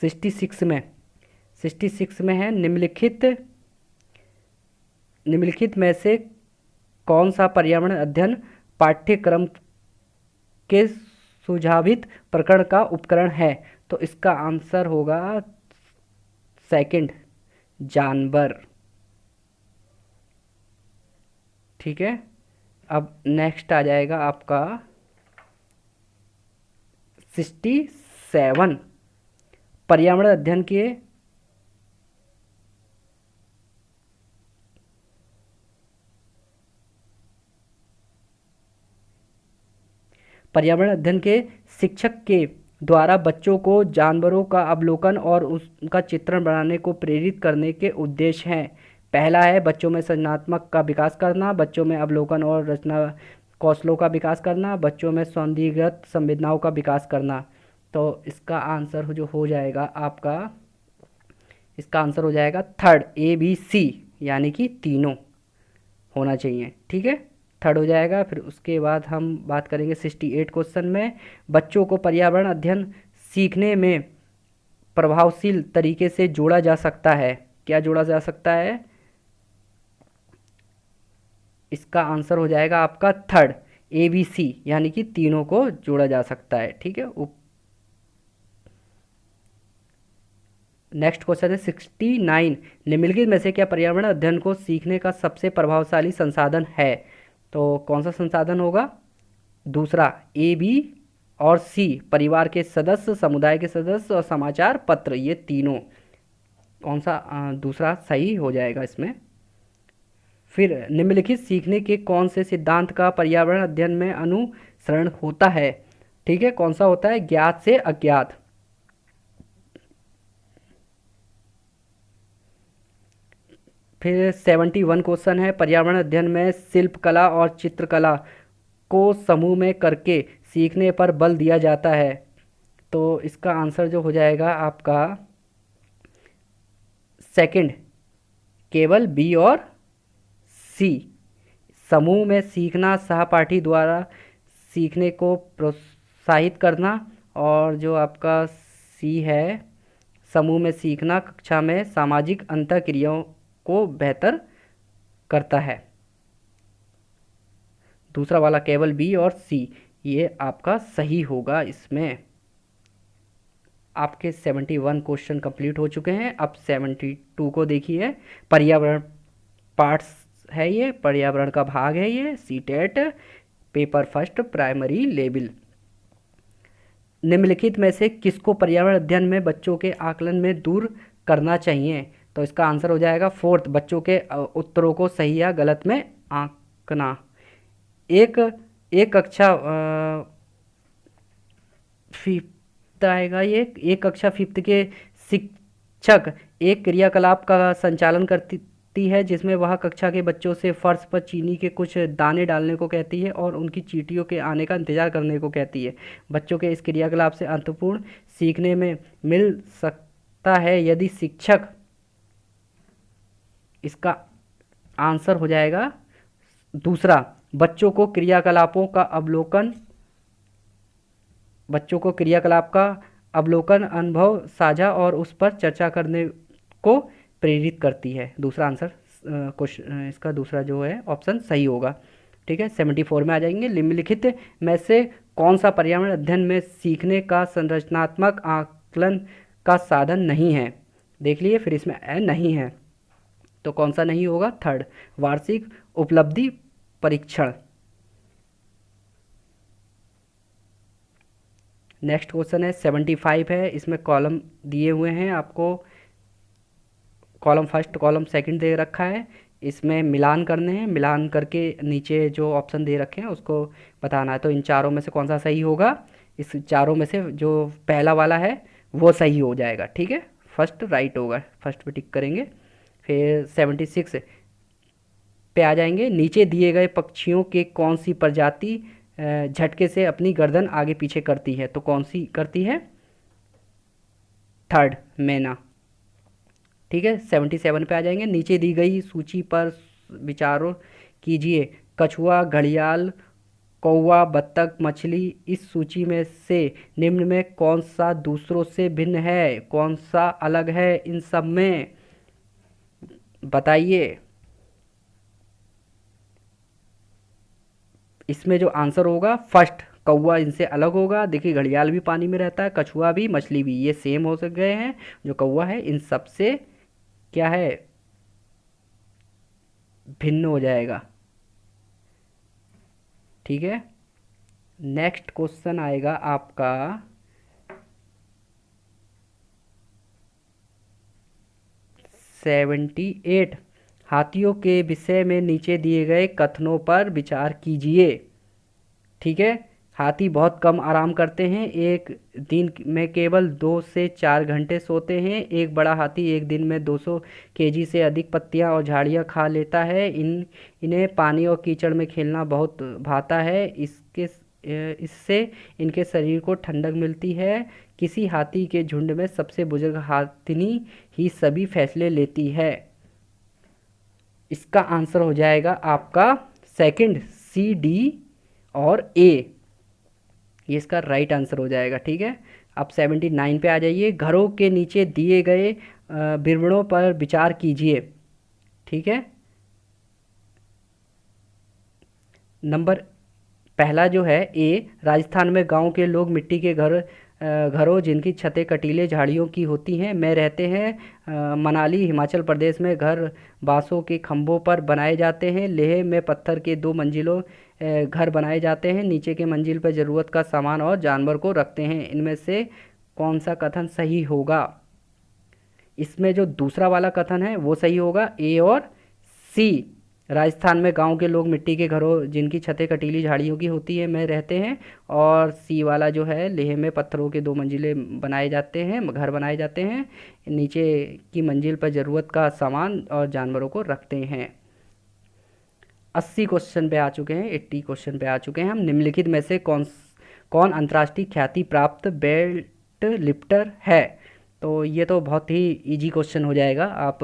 66 में। 66 में है, निम्नलिखित में से कौन सा पर्यावरण अध्ययन पाठ्यक्रम के सुझावित प्रकरण का उपकरण है? तो इसका आंसर होगा सेकंड, जानवर। ठीक है, अब नेक्स्ट आ जाएगा आपका 67, पर्यावरण अध्ययन के शिक्षक के द्वारा बच्चों को जानवरों का अवलोकन और उसका चित्रण बनाने को प्रेरित करने के उद्देश्य हैं। पहला है बच्चों में सृजनात्मक का विकास करना, बच्चों में अवलोकन और रचना कौशलों का विकास करना, बच्चों में सौंदर्यगत संवेदनाओं का विकास करना। तो इसका आंसर जो हो जाएगा आपका, इसका आंसर हो जाएगा थर्ड ABC, यानी कि तीनों होना चाहिए। ठीक है, थर्ड हो जाएगा। फिर उसके बाद हम बात करेंगे 68 क्वेश्चन में, बच्चों को पर्यावरण अध्ययन सीखने में प्रभावशील तरीके से जोड़ा जा सकता है। क्या जोड़ा जा सकता है? इसका आंसर हो जाएगा आपका थर्ड ABC, यानी कि तीनों को जोड़ा जा सकता है। ठीक है, नेक्स्ट क्वेश्चन है 69, निम्नलिखित में से क्या पर्यावरण अध्ययन को सीखने का सबसे प्रभावशाली संसाधन है? तो कौन सा संसाधन होगा? दूसरा AB और C, परिवार के सदस्य, समुदाय के सदस्य और समाचार पत्र, ये तीनों। कौन सा दूसरा सही हो जाएगा इसमें। फिर निम्नलिखित सीखने के कौन से सिद्धांत का पर्यावरण अध्ययन में अनुसरण होता है? ठीक है, कौन सा होता है? ज्ञात से अज्ञात। फिर 71 क्वेश्चन है, पर्यावरण अध्ययन में शिल्पकला और चित्रकला को समूह में करके सीखने पर बल दिया जाता है। तो इसका आंसर जो हो जाएगा आपका सेकंड, केवल B और C, समूह में सीखना, सहपाठी द्वारा सीखने को प्रोत्साहित करना, और जो आपका C है, समूह में सीखना कक्षा में सामाजिक अंतःक्रियाओं को बेहतर करता है। दूसरा वाला केवल B और C, ये आपका सही होगा। इसमें आपके 71 क्वेश्चन कंप्लीट हो चुके हैं। अब 72 को देखिए, पर्यावरण पार्ट्स है, ये पर्यावरण का भाग है, ये CTET paper first primary level. निम्नलिखित में से किसको पर्यावरण अध्ययन में बच्चों के आकलन में दूर करना चाहिए? तो इसका आंसर हो जाएगा फोर्थ, बच्चों के उत्तरों को सही या गलत में आंकना। एक कक्षा फिफ्थ आएगा, ये एक कक्षा फिफ्थ के शिक्षक एक क्रियाकलाप का संचालन करती है जिसमें वह कक्षा के बच्चों से फर्श पर चीनी के कुछ दाने डालने को कहती है और उनकी चींटियों के आने का इंतजार करने को कहती है। बच्चों के इस क्रियाकलाप से अर्थपूर्ण सीखने में मिल सकता है यदि शिक्षक। इसका आंसर हो जाएगा दूसरा, बच्चों को क्रियाकलाप का अवलोकन, अनुभव साझा और उस पर चर्चा करने को प्रेरित करती है। दूसरा आंसर क्वेश्चन इसका दूसरा जो है ऑप्शन सही होगा। ठीक है, 74 में आ जाएंगे, निम्नलिखित में से कौन सा पर्यावरण अध्ययन में सीखने का संरचनात्मक आकलन का साधन नहीं है? देख लिए, फिर इसमें नहीं है, तो कौन सा नहीं होगा? थर्ड, वार्षिक उपलब्धि परीक्षण। नेक्स्ट क्वेश्चन है 75 है, इसमें कॉलम दिए हुए हैं आपको, कॉलम फर्स्ट कॉलम सेकंड दे रखा है, इसमें मिलान करने हैं, मिलान करके नीचे जो ऑप्शन दे रखे हैं उसको बताना है। तो इन चारों में से कौन सा सही होगा? इस चारों में से जो पहला वाला है वो सही हो जाएगा। ठीक है, फर्स्ट राइट होगा, फर्स्ट पे टिक करेंगे। फिर 76, पे आ जाएंगे। नीचे दिए गए पक्षियों के कौन सी प्रजाति झटके से अपनी गर्दन आगे पीछे करती है, तो कौन सी करती है? थर्ड, मैना। ठीक है, 77 पे आ जाएंगे। नीचे दी गई सूची पर विचारों कीजिए। कछुआ, घड़ियाल, कौवा, बत्तख, मछली, इस सूची में से निम्न में कौन सा दूसरों से भिन्न है, कौन सा अलग है इन सब में, बताइए। इसमें जो आंसर होगा फर्स्ट, कौवा इनसे अलग होगा। देखिए, घड़ियाल भी पानी में रहता है, कछुआ भी, मछली भी, ये सेम हो सक गए हैं। जो कौवा है इन सब से क्या है, भिन्न हो जाएगा। ठीक है, नेक्स्ट क्वेश्चन आएगा आपका 78। हाथियों के विषय में नीचे दिए गए कथनों पर विचार कीजिए। ठीक है, हाथी बहुत कम आराम करते हैं, एक दिन में केवल 2 से 4 घंटे सोते हैं। एक बड़ा हाथी एक दिन में 200 केजी से अधिक पत्तियां और झाड़ियां खा लेता है। इन्हें पानी और कीचड़ में खेलना बहुत भाता है। इससे इनके शरीर को ठंडक मिलती है। किसी हाथी के झुंड में सबसे बुजुर्ग हाथिनी ही सभी फैसले लेती है। इसका आंसर हो जाएगा आपका सेकंड, सी, डी और ए, ये इसका राइट आंसर हो जाएगा। ठीक है, अब 79 पे आ जाइए। घरों के नीचे दिए गए विवरणों पर विचार कीजिए। ठीक है, नंबर पहला जो है ए, राजस्थान में गांव के लोग मिट्टी के घरों जिनकी छतें कटीले झाड़ियों की होती हैं में रहते हैं। मनाली हिमाचल प्रदेश में घर बांसों के खंभों पर बनाए जाते हैं। लेह में पत्थर के 2 मंजिलों घर बनाए जाते हैं। नीचे के मंजिल पर ज़रूरत का सामान और जानवर को रखते हैं। इनमें से कौन सा कथन सही होगा? इसमें जो दूसरा वाला कथन है वो सही होगा, ए और सी। राजस्थान में गांव के लोग मिट्टी के घरों जिनकी छतें कटीली झाड़ियों की होती है में रहते हैं। और सी वाला जो है, लेह में पत्थरों के 2 मंजिले बनाए जाते हैं, घर बनाए जाते हैं। नीचे की मंजिल पर ज़रूरत का सामान और जानवरों को रखते हैं। 80 क्वेश्चन पे आ चुके हैं, 80 क्वेश्चन पे आ चुके हैं हम। निम्नलिखित में से कौन कौन अंतर्राष्ट्रीय ख्याति प्राप्त बेल्ट लिफ्टर है? तो ये तो बहुत ही इजी क्वेश्चन हो जाएगा, आप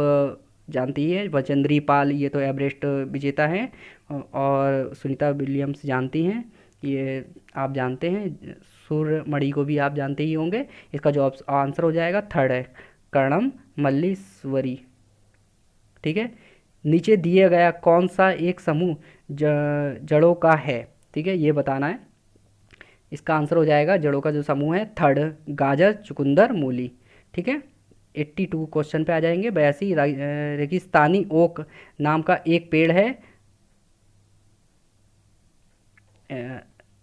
जानती ही है। बचेंद्री पाल, ये तो एवरेस्ट विजेता हैं। और सुनीता विलियम्स जानती हैं, ये आप जानते हैं। सूर्यमणि को भी आप जानते ही होंगे। इसका जो आंसर हो जाएगा थर्ड है, कर्णम मल्लीश्वरी। ठीक है, नीचे दिया गया कौन सा एक समूह जड़ों का है? ठीक है, ये बताना है। इसका आंसर हो जाएगा जड़ों का जो समूह है थर्ड, गाजर, चुकंदर, मूली। ठीक है, 82 क्वेश्चन पे आ जाएंगे। 82, रेगिस्तानी ओक नाम का एक पेड़ है।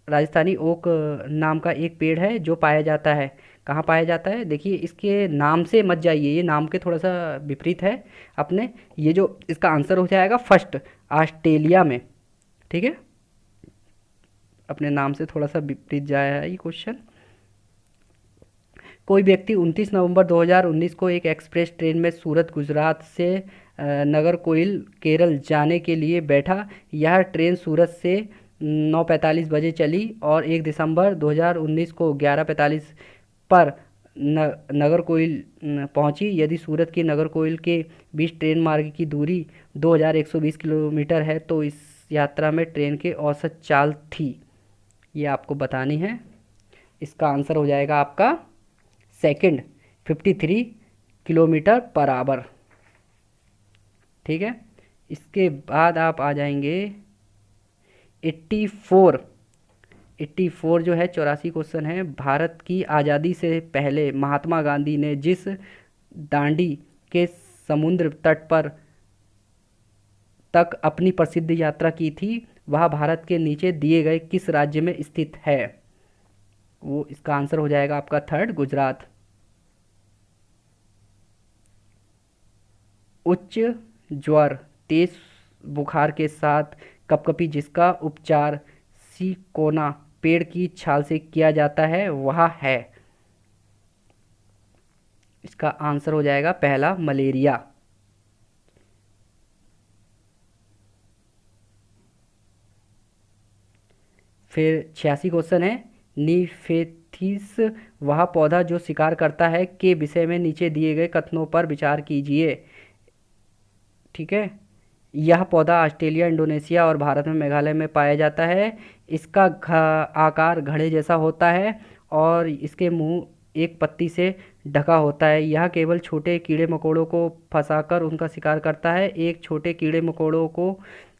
राजस्थानी ओक नाम का एक पेड़ है जो पाया जाता है, कहाँ पाया जाता है? देखिए, इसके नाम से मत जाइए, ये नाम के थोड़ा सा विपरीत है अपने। ये जो इसका आंसर हो जाएगा फर्स्ट, ऑस्ट्रेलिया में। ठीक है, अपने नाम से थोड़ा सा विपरीत जाया है ये क्वेश्चन। कोई व्यक्ति 29 नवंबर 2019 को एक एक्सप्रेस ट्रेन में सूरत गुजरात से नागरकोइल केरल जाने के लिए बैठा। यह ट्रेन सूरत से 9:45 बजे चली और 1 दिसंबर 2019 को 11:45 पर नागरकोइल पहुंची। यदि सूरत की नागरकोइल के बीच ट्रेन मार्ग की दूरी 2120 किलोमीटर है तो इस यात्रा में ट्रेन के औसत चाल थी, ये आपको बतानी है। इसका आंसर हो जाएगा आपका सेकंड, 53 किलोमीटर पर आवर। ठीक है, इसके बाद आप आ जाएंगे 84। 84 जो है 84 क्वेश्चन है। भारत की आज़ादी से पहले महात्मा गांधी ने जिस दांडी के समुद्र तट पर तक अपनी प्रसिद्ध यात्रा की थी वह भारत के नीचे दिए गए किस राज्य में स्थित है? वो इसका आंसर हो जाएगा आपका थर्ड, गुजरात। उच्च ज्वर, तेज बुखार के साथ कपकपी जिसका उपचार सिकोना पेड़ की छाल से किया जाता है वह है? इसका आंसर हो जाएगा पहला, मलेरिया। फिर 86 क्वेश्चन है, निफेथिस वह पौधा जो शिकार करता है के विषय में नीचे दिए गए कथनों पर विचार कीजिए। ठीक है, यह पौधा ऑस्ट्रेलिया, इंडोनेशिया और भारत में मेघालय में पाया जाता है। इसका आकार घड़े जैसा होता है और इसके मुंह एक पत्ती से ढका होता है। यह केवल छोटे कीड़े मकोड़ों को फंसाकर उनका शिकार करता है। एक छोटे कीड़े मकोड़ों को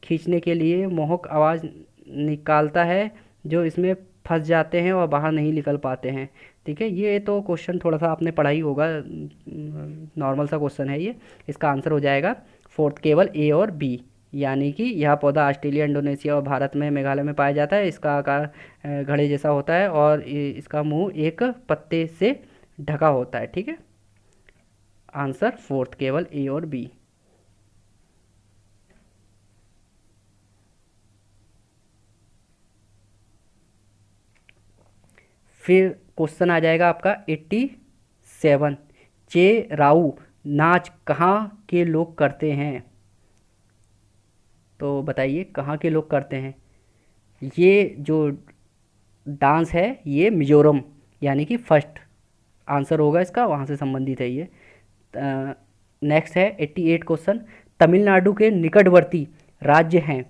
खींचने के लिए मोहक आवाज़ निकालता है जो इसमें फंस जाते हैं और बाहर नहीं निकल पाते हैं। ठीक है, ये तो क्वेश्चन थोड़ा सा आपने पढ़ा ही होगा, नॉर्मल सा क्वेश्चन है ये। इसका आंसर हो जाएगा फोर्थ केवल ए और बी, यानी कि यह पौधा ऑस्ट्रेलिया, इंडोनेशिया और भारत में मेघालय में पाया जाता है। इसका आकार घड़े जैसा होता है और इसका मुंह एक पत्ते से ढका होता है। ठीक है, आंसर फोर्थ केवल ए और बी। फिर क्वेश्चन आ जाएगा आपका 87, चेराऊ नाच कहाँ के लोग करते हैं? तो बताइए कहाँ के लोग करते हैं? ये जो डांस है ये मिजोरम, यानी कि फर्स्ट आंसर होगा इसका, वहाँ से संबंधित है ये। नेक्स्ट है 88 क्वेश्चन, तमिलनाडु के निकटवर्ती राज्य हैं।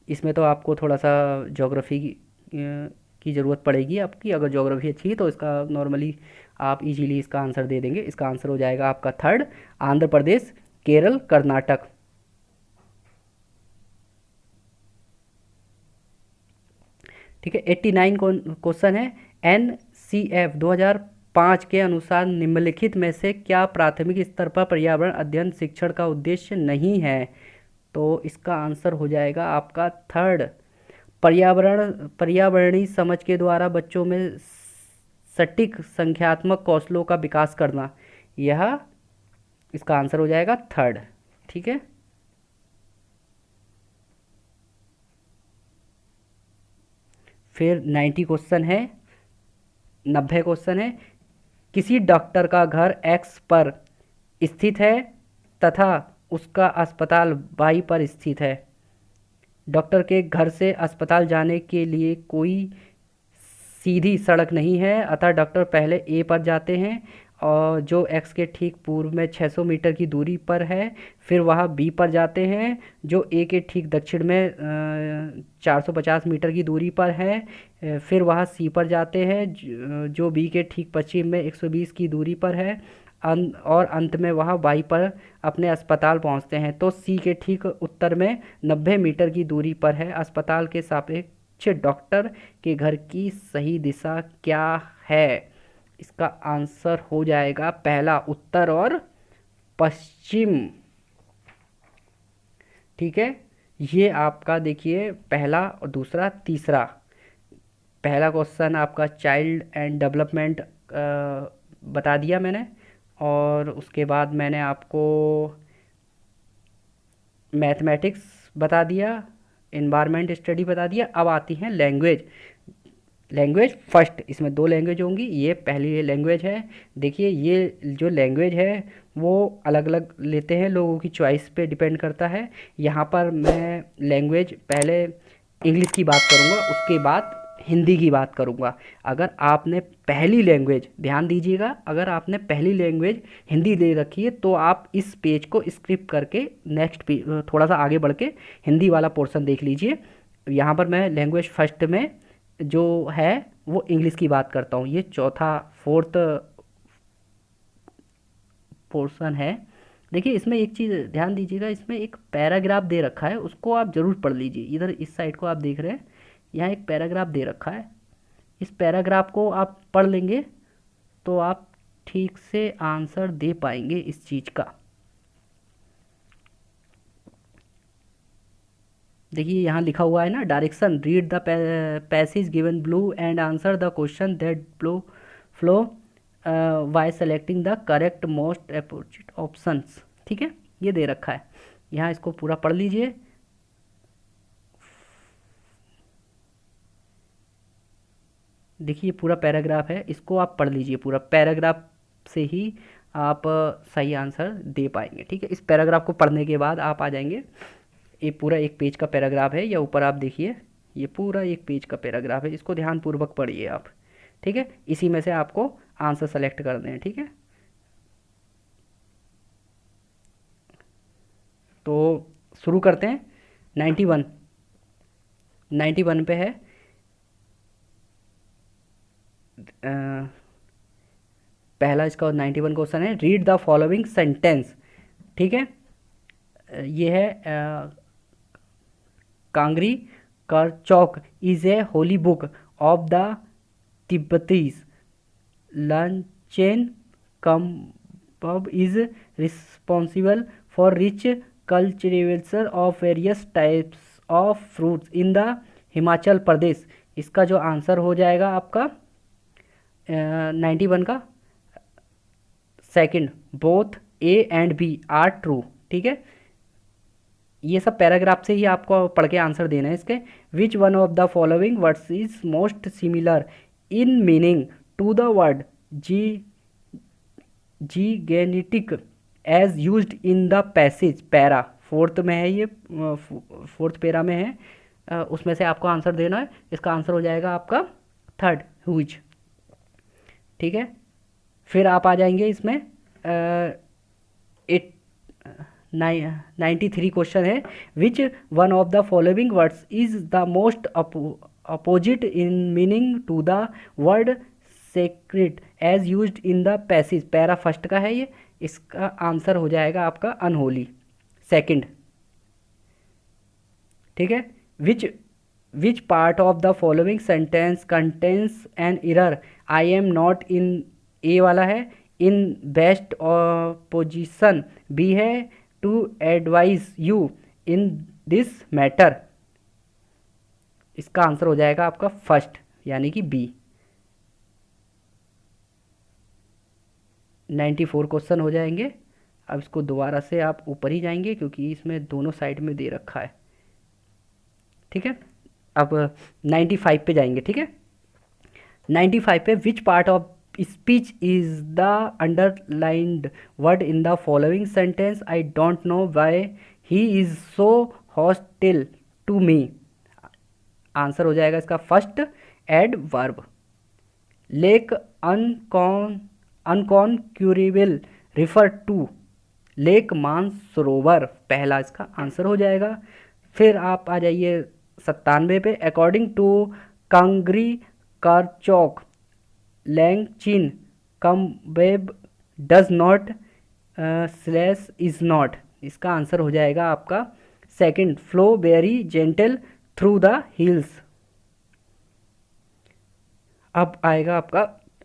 इसमें तो आपको थोड़ा सा ज्योग्राफी की ज़रूरत पड़ेगी आपकी, अगर ज्योग्राफी अच्छी है तो इसका नॉर्मली आप इजीली इसका आंसर दे देंगे। इसका आंसर हो जाएगा आपका थर्ड, आंध्र प्रदेश, केरल, कर्नाटक। ठीक है, 89 क्वेश्चन है, NCF 2005 के अनुसार निम्नलिखित में से क्या प्राथमिक स्तर पर पर्यावरण अध्ययन शिक्षण का उद्देश्य नहीं है? तो इसका आंसर हो जाएगा आपका थर्ड, पर्यावरणीय समझ के द्वारा बच्चों में सटीक संख्यात्मक कौशलों का विकास करना। यह इसका आंसर हो जाएगा थर्ड। ठीक है, फिर 90 क्वेश्चन है, 90 क्वेश्चन है, किसी डॉक्टर का घर एक्स पर स्थित है तथा उसका अस्पताल वाई पर स्थित है। डॉक्टर के घर से अस्पताल जाने के लिए कोई सीधी सड़क नहीं है, अतः डॉक्टर पहले ए पर जाते हैं और जो एक्स के ठीक पूर्व में 600 मीटर की दूरी पर है। फिर वह बी पर जाते हैं जो ए के ठीक दक्षिण में 450 मीटर की दूरी पर है। फिर वह सी पर जाते हैं जो बी के ठीक पश्चिम में 120 की दूरी पर है और अंत में वह वाई पर अपने अस्पताल पहुंचते हैं। तो सी के ठीक उत्तर में 90 मीटर की दूरी पर है। अस्पताल के सापेक्ष डॉक्टर के घर की सही दिशा क्या है? इसका आंसर हो जाएगा पहला, उत्तर और पश्चिम। ठीक है, ये आपका देखिए पहला और दूसरा, तीसरा। पहला क्वेश्चन आपका चाइल्ड एंड डेवलपमेंट बता दिया मैंने, और उसके बाद मैंने आपको मैथमेटिक्स बता दिया, एनवायरनमेंट स्टडी बता दिया। अब आती हैं लैंग्वेज। लैंग्वेज फर्स्ट, इसमें दो लैंग्वेज होंगी। ये पहली लैंग्वेज है। देखिए ये जो लैंग्वेज है वो अलग अलग लेते हैं, लोगों की चॉइस पे डिपेंड करता है। यहाँ पर मैं लैंग्वेज पहले इंग्लिश की बात करूँगा, उसके बाद हिंदी की बात करूँगा। अगर आपने पहली लैंग्वेज, ध्यान दीजिएगा, अगर आपने पहली लैंग्वेज हिंदी ले रखी है तो आप इस पेज को स्किप करके नेक्स्ट पेज थोड़ा सा आगे बढ़ के हिंदी वाला पोर्शन देख लीजिए। यहाँ पर मैं लैंग्वेज फर्स्ट में जो है वो इंग्लिश की बात करता हूँ। ये चौथा, फोर्थ पोर्शन है। देखिए इसमें एक चीज़ ध्यान दीजिएगा, इसमें एक पैराग्राफ दे रखा है, उसको आप ज़रूर पढ़ लीजिए। इधर इस साइड को आप देख रहे हैं, यहाँ एक पैराग्राफ दे रखा है। इस पैराग्राफ को आप पढ़ लेंगे तो आप ठीक से आंसर दे पाएंगे इस चीज़ का। देखिए यहाँ लिखा हुआ है ना, direction, read the passage given blue and answer the question that flow bye selecting the correct most appropriate options. ठीक है, ये दे रखा है, यहाँ इसको पूरा पढ़ लीजिए। देखिए पूरा पैराग्राफ है, इसको आप पढ़ लीजिए। पूरा पैराग्राफ से ही आप सही आंसर दे पाएंगे। ठीक है, इस पैराग्राफ को पढ़ने के बाद आप आ जाएंगे, ये पूरा एक पेज का पैराग्राफ है, या ऊपर आप देखिए ये पूरा एक पेज का पैराग्राफ है, इसको ध्यानपूर्वक पढ़िए आप। ठीक है, इसी में से आपको आंसर सेलेक्ट करने हैं। ठीक है, तो शुरू करते हैं। 91, 91 पे है पहला इसका 91 क्वेश्चन है, रीड द फॉलोइंग सेंटेंस। ठीक है, ये है Kangri Karchag is a holy book of the Tibetans. Langchen Khambab is responsible for rich cultivation of various types of fruits in the Himachal Pradesh. इसका जो आंसर हो जाएगा आपका 91 का second, both A and B are true. ठीक है, ये सब पैराग्राफ से ही आपको पढ़ के आंसर देना है इसके। Which one of the following words is most similar in meaning to the word gigantic as used in the passage. Para fourth में है, ये फोर्थ पैरा में है, उसमें से आपको आंसर देना है। इसका आंसर हो जाएगा आपका थर्ड, हुज। ठीक है, फिर आप आ जाएंगे इसमें 93 क्वेश्चन है, which one of the following words is the most opposite in meaning to the word secret as used in the passage. Para first का है ये, इसका आंसर हो जाएगा आपका अनहोली, सेकंड। ठीक है, which part of the following sentence contains an error. I am not in, A वाला है, इन बेस्ट पोजिशन। बी है, to advise you in this matter. इसका आंसर हो जाएगा आपका फर्स्ट, यानी कि बी। 94 क्वेश्चन हो जाएंगे। अब इसको दोबारा से आप ऊपर ही जाएंगे क्योंकि इसमें दोनों साइड में दे रखा है। ठीक है, अब 95 पे जाएंगे। ठीक है, 95 पे which part of speech is the underlined word in the following sentence. I don't know why he is so hostile to me. Answer हो जाएगा इसका first, adverb. Lake unconquerable refer to. Lake Manasarovar पहला इसका आंसर हो जाएगा। फिर आप आ जाइए 97 पे, according to Kangri Karchag Langchen Khambab does not slash is not. इसका आंसर हो जाएगा आपका second, flow very gentle through the hills. अब आएगा आपका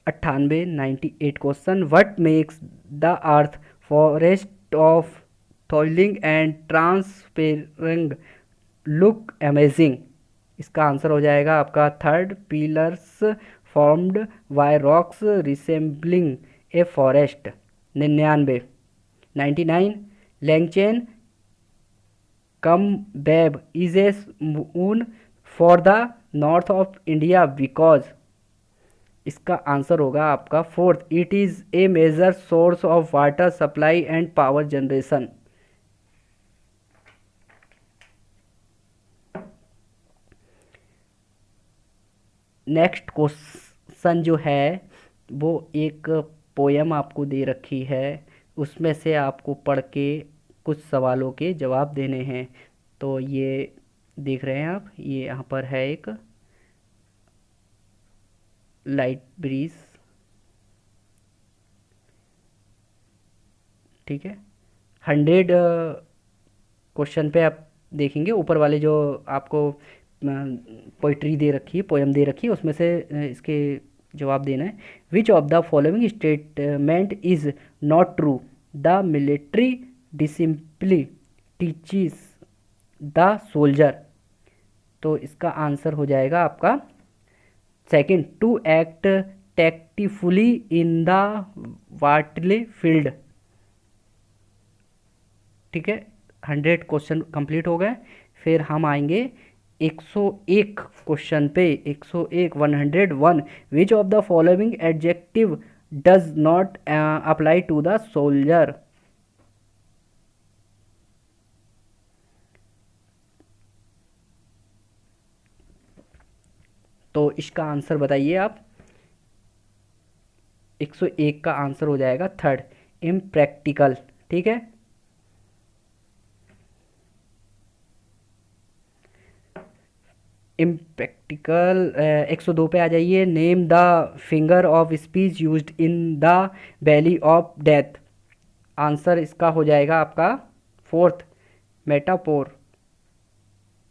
98 question, what makes the earth forest of Tholing and transparent look amazing. इसका आंसर हो जाएगा आपका third, pillars formed by rocks resembling a forest. 99 Langchen Khambab is a boon for the north of India because. इसका answer होगा आपका fourth, it is a major source of water supply and power generation. Next question जो है वो एक poem आपको दे रखी है, उसमें से आपको पढ़ के कुछ सवालों के जवाब देने हैं। तो ये देख रहे हैं आप, ये यहाँ पर है एक लाइट ब्रीज। ठीक है, 100 क्वेश्चन पे आप देखेंगे ऊपर वाले जो आपको पोइट्री दे रखी है, पोयम दे रखी है, उसमें से इसके जवाब देना है। Which of the following statement is not true. The military discipline teaches the soldier. तो इसका आंसर हो जाएगा आपका second, to act tactfully in the battle field. ठीक है, 100 क्वेश्चन कंप्लीट हो गए। फिर हम आएंगे 101 क्वेश्चन पे, 101 which of the following adjective does not apply to the soldier. इसका आंसर बताइए आप। 101 का आंसर हो जाएगा थर्ड, इम्प्रैक्टिकल। ठीक है, इम्प्रैक्टिकल। 102 पे आ जाइए। Name the figure of speech used in the valley of death. Answer इसका हो जाएगा आपका फोर्थ, मेटाफोर।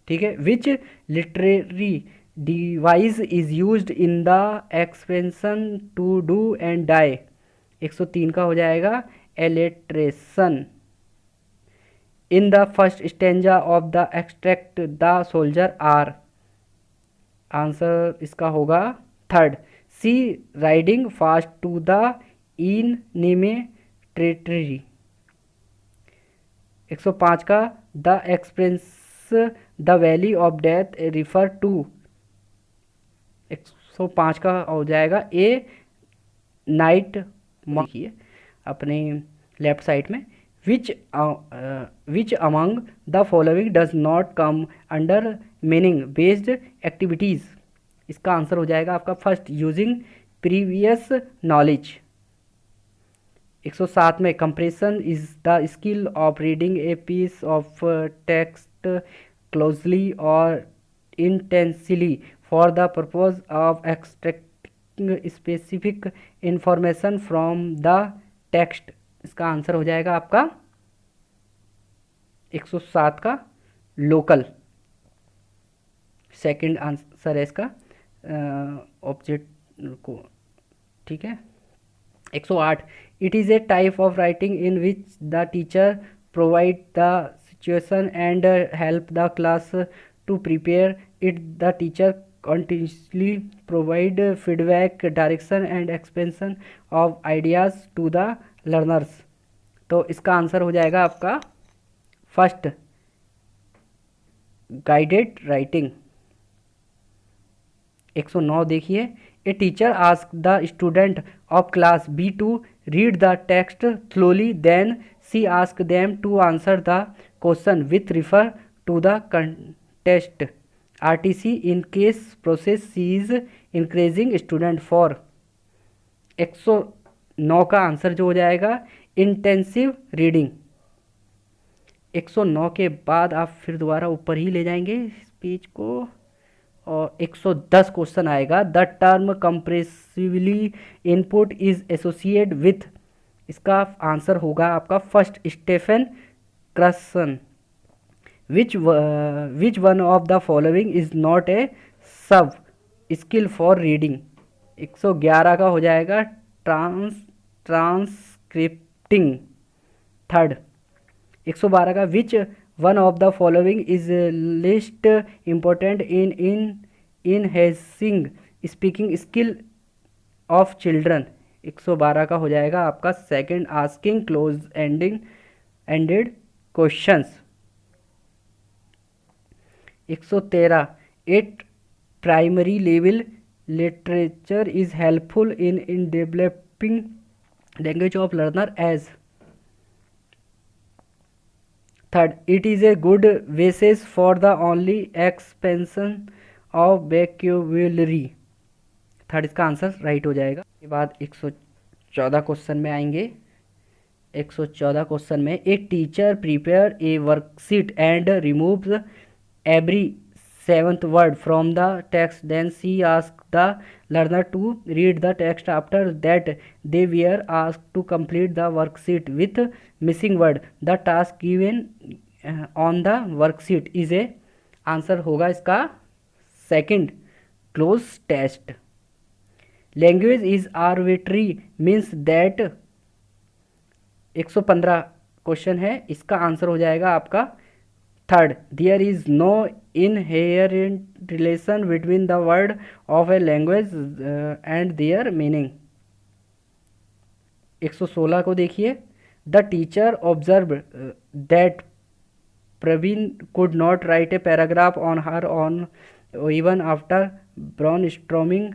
ठीक है, which literary device is used in the expression to do and die. 103 का हो जाएगा alliteration. In the first stanza of the extract the soldier are. Answer इसका होगा third, see riding fast to the enemy territory. 105 का the express the valley of death refer to. 105 का हो जाएगा ए night. देखिए अपने लेफ्ट साइड में, which among the following does not come under meaning based activities. इसका answer हो जाएगा आपका फर्स्ट, यूजिंग प्रीवियस नॉलेज। 107 में comprehension is the skill of reading a piece of text closely और intensely for the purpose of extracting specific information from the text. इसका answer हो जाएगा आपका 107 का लोकल। सेकंड आंसर है इसका ऑब्जेक्ट को। ठीक है, 108 it is a type of writing in which the teacher provide the situation and help the class to prepare it. The teacher continuously provide feedback, direction and expansion of ideas to the learners। तो इसका answer हो जाएगा आपका first, guided writing. 109 देखिए, a teacher ask the student of class B to read the text slowly, then she ask them to answer the question with refer to the contest RTC in case process she is encouraging student for। 109 का answer जो हो जाएगा intensive reading. 109 के बाद आप फिर दोबारा ऊपर ही ले जाएंगे इस पेज को और 110 क्वेश्चन आएगा। The term comprehensible input is associate with. इसका आंसर होगा आपका first, Stephen Krashen. Which one of the following is not a sub skill for reading। 111 का हो जाएगा ट्रांसक्रिप्टिंग। थर्ड, 112 का which one of the following is least important in enhancing speaking skill of children. 112 का हो जाएगा आपका second, asking close ended questions. 113 at primary level literature is helpful in developing language of learner age. Third, it is a good basis for the only expansion of vocabulary. Third इसका answer right हो जाएगा। इसके बाद 114 question में आएंगे। 114 question में, a teacher prepare a worksheet and remove every seventh word from the text, then she asked the learner to read the text. After that they were asked to complete the worksheet with missing word. The task given on the worksheet is a। Answer होगा इसका second, close test. Language is arbitrary means that. 115 question है, इसका answer हो जाएगा आपका third, there is no inherent relation between the word of a language and their meaning. 116 को देखिए, the teacher observe that Praveen could not write a paragraph on her own even after brainstorming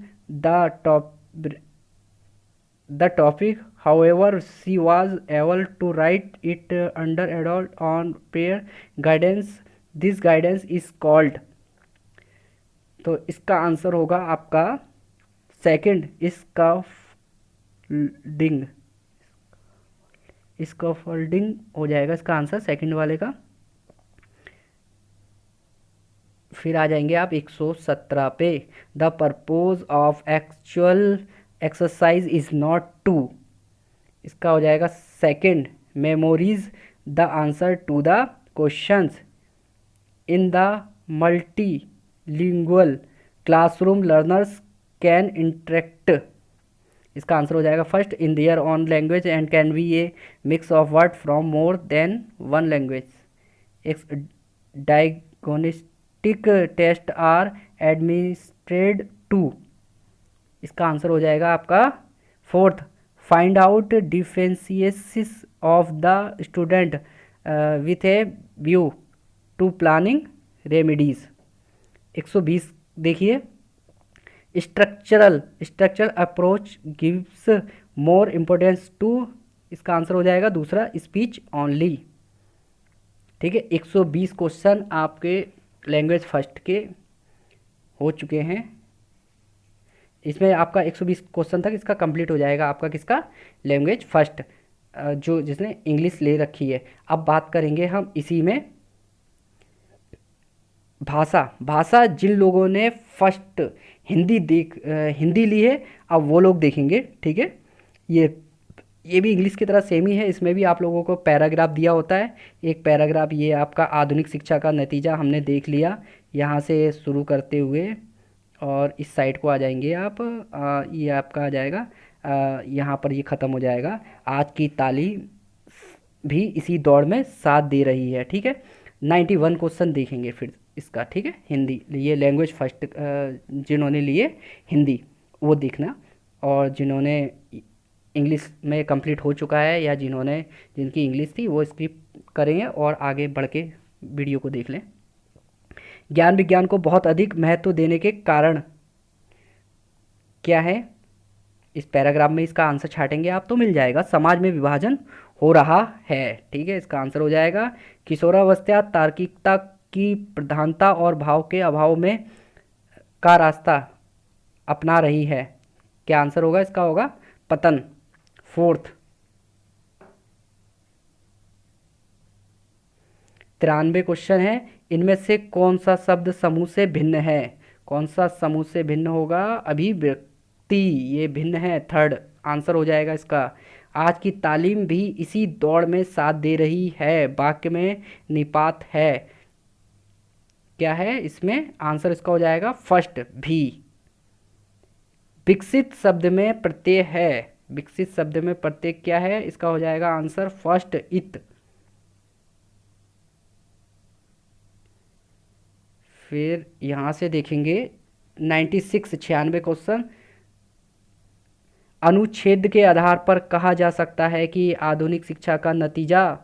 the topic. However, she was able to write it under adult on peer guidance. This guidance is called। तो इसका answer होगा आपका second, scaffolding. Scaffolding हो जाएगा इसका answer second वाले का। फिर आ जाएंगे आप 117 पे। The purpose of actual exercise is not to, इसका हो जाएगा second, memorise the answer to the questions in the multilingual classroom learners can interact, इसका आंसर हो जाएगा first, in their own language and can be a mix of word from more than one language. Diagnostic test are administered to, इसका answer हो जाएगा आपका fourth, find out deficiencies of the student with a view to planning remedies. 120 देखिए, structural approach gives more importance to, इसका answer हो जाएगा दूसरा, speech only. ठीक है, 120 क्वेश्चन आपके लैंग्वेज फर्स्ट के हो चुके हैं। इसमें आपका 120 क्वेश्चन तक इसका कंप्लीट हो जाएगा आपका किसका, लैंग्वेज फर्स्ट, जो जिसने इंग्लिश ले रखी है। अब बात करेंगे हम इसी में भाषा जिन लोगों ने फर्स्ट हिंदी ली है, अब वो लोग देखेंगे। ठीक है, ये भी इंग्लिश की तरह सेम ही है, इसमें भी आप लोगों को पैराग्राफ दिया होता है। एक पैराग्राफ ये आपका आधुनिक शिक्षा का नतीजा हमने देख लिया, यहाँ से शुरू करते हुए और इस साइड को आ जाएंगे आप, ये आपका आ जाएगा यहाँ पर, ये ख़त्म हो जाएगा। आज की तालीम भी इसी दौड़ में साथ दे रही है। ठीक है, 91 क्वेश्चन देखेंगे फिर इसका। ठीक है, हिंदी ये लैंग्वेज फर्स्ट जिन्होंने लिए हिंदी वो देखना, और जिन्होंने इंग्लिश में कंप्लीट हो चुका है या जिनकी इंग्लिश थी वो स्किप करेंगे और आगे बढ़ के वीडियो को देख लें। ज्ञान विज्ञान को बहुत अधिक महत्व देने के कारण क्या है, इस पैराग्राफ में इसका आंसर छाटेंगे आप तो मिल जाएगा, समाज में विभाजन हो रहा है। ठीक है, इसका आंसर हो जाएगा किशोरावस्था तार्किकता की प्रधानता और भाव के अभाव में का रास्ता अपना रही है। क्या आंसर होगा इसका, होगा पतन, फोर्थ। 93 क्वेश्चन है, इनमें से कौन सा शब्द समूह से भिन्न है, कौन सा समूह से भिन्न होगा, अभिव्यक्ति, ये भिन्न है, थर्ड आंसर हो जाएगा इसका। आज की तालीम भी इसी दौड़ में साथ दे रही है, वाक्य में निपात है, क्या है इसमें आंसर इसका हो जाएगा फर्स्ट, भी। विकसित शब्द में प्रत्यय है, विकसित शब्द में प्रत्यय क्या है, इसका हो जाएगा आंसर फर्स्ट, इत। फिर यहां से देखेंगे 96 क्वेश्चन, अनुच्छेद के आधार पर कहा जा सकता है कि आधुनिक शिक्षा का नतीजा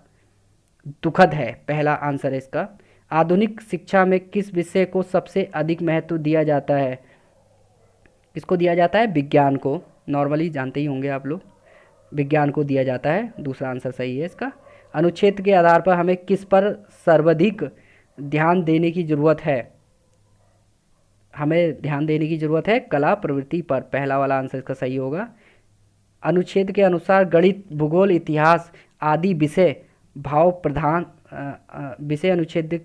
दुखद है, पहला आंसर है इसका। आधुनिक शिक्षा में किस विषय को सबसे अधिक महत्व दिया जाता है, किसको दिया जाता है, विज्ञान को, नॉर्मली जानते ही होंगे आप लोग, विज्ञान को दिया जाता है, दूसरा आंसर सही है इसका। अनुच्छेद के आधार पर हमें किस पर सर्वाधिक ध्यान देने की ज़रूरत है, हमें ध्यान देने की ज़रूरत है कला प्रवृत्ति पर, पहला वाला आंसर इसका सही होगा। अनुच्छेद के अनुसार गणित, भूगोल, इतिहास आदि विषय भाव प्रधान विषय अनुच्छेद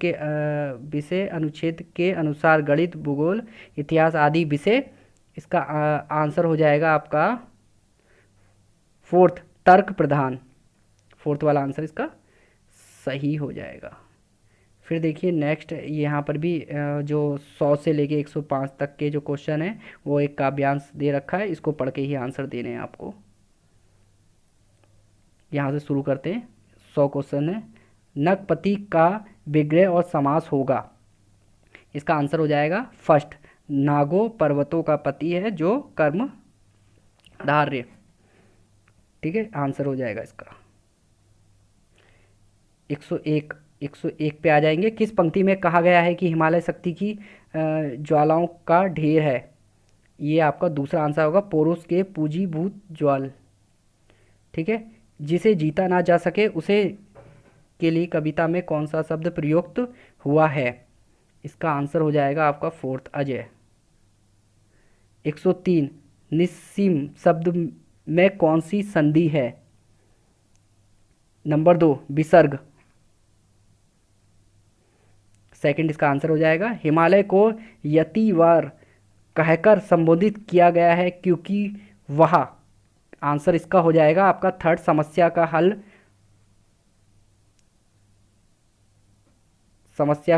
के अनुसार गणित, भूगोल, इतिहास आदि विषय, इसका आंसर हो जाएगा आपका फोर्थ, तर्क प्रधान, फोर्थ वाला आंसर इसका सही हो जाएगा। फिर देखिए नेक्स्ट, यहाँ पर भी जो 100 से लेके 105 तक के जो क्वेश्चन है वो एक काव्यांश दे रखा है, इसको पढ़ के ही आंसर देने हैं आपको। यहाँ से शुरू करते हैं, 100 क्वेश्चन है। नगपति का विग्रह और समास होगा, इसका आंसर हो जाएगा फर्स्ट, नागो पर्वतों का पति है जो कर्म धार्य। ठीक है, आंसर हो जाएगा इसका 101 पे आ जाएंगे। किस पंक्ति में कहा गया है कि हिमालय शक्ति की ज्वालाओं का ढेर है, ये आपका दूसरा आंसर होगा, पोरुष के पूजीभूत ज्वाल। ठीक है, जिसे जीता ना जा सके उसे के लिए कविता में कौन सा शब्द प्रयुक्त हुआ है, इसका आंसर हो जाएगा आपका फोर्थ, अजय। 103 निस्सीम शब्द में कौन सी संधि है? नंबर 2 विसर्ग। सेकंड इसका आंसर हो जाएगा। हिमालय को यतिवर कहकर संबोधित किया गया है क्योंकि वह, आंसर इसका हो जाएगा आपका थर्ड, समस्या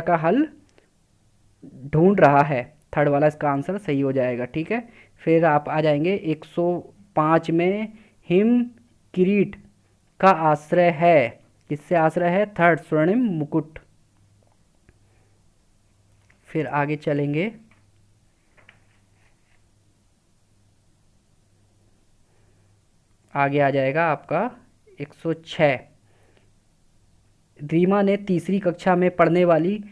का हल ढूंढ रहा है। थर्ड वाला इसका आंसर सही हो जाएगा। ठीक है, फिर आप आ जाएंगे 105 में, हिम किरीट का आश्रय है, किससे आश्रय है? थर्ड, स्वर्णिम मुकुट। फिर आगे चलेंगे, आगे आ जाएगा आपका 106। रीमा ने तीसरी कक्षा में पढ़ने वाली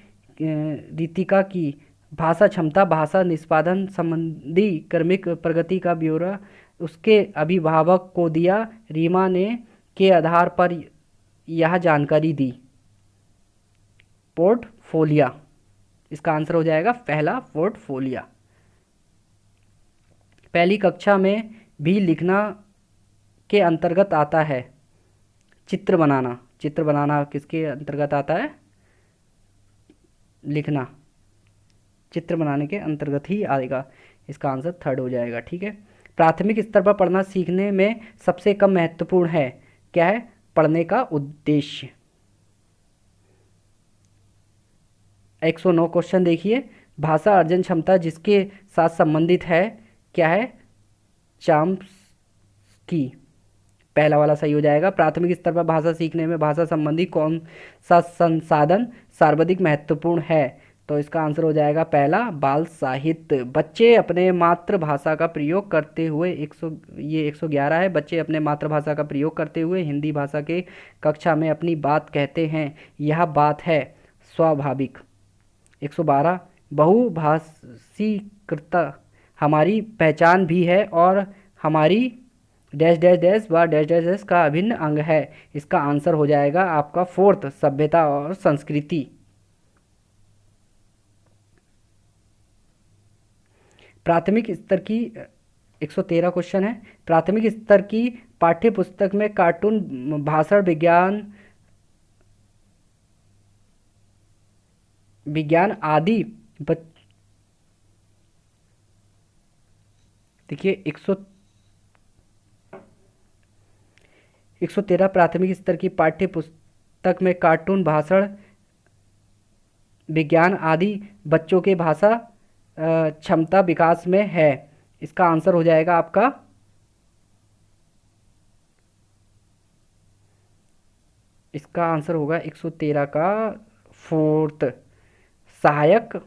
रितिका की भाषा क्षमता, भाषा निष्पादन संबंधी क्रमिक प्रगति का ब्यौरा उसके अभिभावक को दिया। रीमा ने के आधार पर यह जानकारी दी। पोर्टफोलिया, इसका आंसर हो जाएगा पहला, पोर्टफोलिया। पहली कक्षा में भी लिखना के अंतर्गत आता है चित्र बनाना। चित्र बनाना किसके अंतर्गत आता है? लिखना चित्र बनाने के अंतर्गत ही आएगा। इसका आंसर थर्ड हो जाएगा। ठीक है, प्राथमिक स्तर पर पढ़ना सीखने में सबसे कम महत्वपूर्ण है, क्या है? पढ़ने का उद्देश्य। 109 क्वेश्चन देखिए, भाषा अर्जन क्षमता जिसके साथ संबंधित है, क्या है? चाम्स्की, पहला वाला सही हो जाएगा। प्राथमिक स्तर पर भाषा सीखने में भाषा संबंधी कौन सा संसाधन सर्वाधिक महत्वपूर्ण है? तो इसका आंसर हो जाएगा पहला, बाल साहित्य। बच्चे अपने मातृभाषा का प्रयोग करते हुए 111 है, बच्चे अपने मातृभाषा का प्रयोग करते हुए हिंदी भाषा के कक्षा में अपनी बात कहते हैं, यह बात है स्वाभाविक। 112 बहुभाषीकृता हमारी पहचान भी है और हमारी डैश डैश डैश व डैश डैश डैश का अभिन्न अंग है। इसका आंसर हो जाएगा आपका फोर्थ, सभ्यता और संस्कृति। प्राथमिक स्तर की 113 क्वेश्चन है, प्राथमिक स्तर की पाठ्य पुस्तक में कार्टून, भाषण, विज्ञान आदि देखिए 113 प्राथमिक स्तर की पाठ्य पुस्तक में कार्टून, भाषण, विज्ञान आदि बच्चों के भाषा क्षमता विकास में है। इसका आंसर हो जाएगा आपका इसका आंसर होगा 113 का फोर्थ, सहायक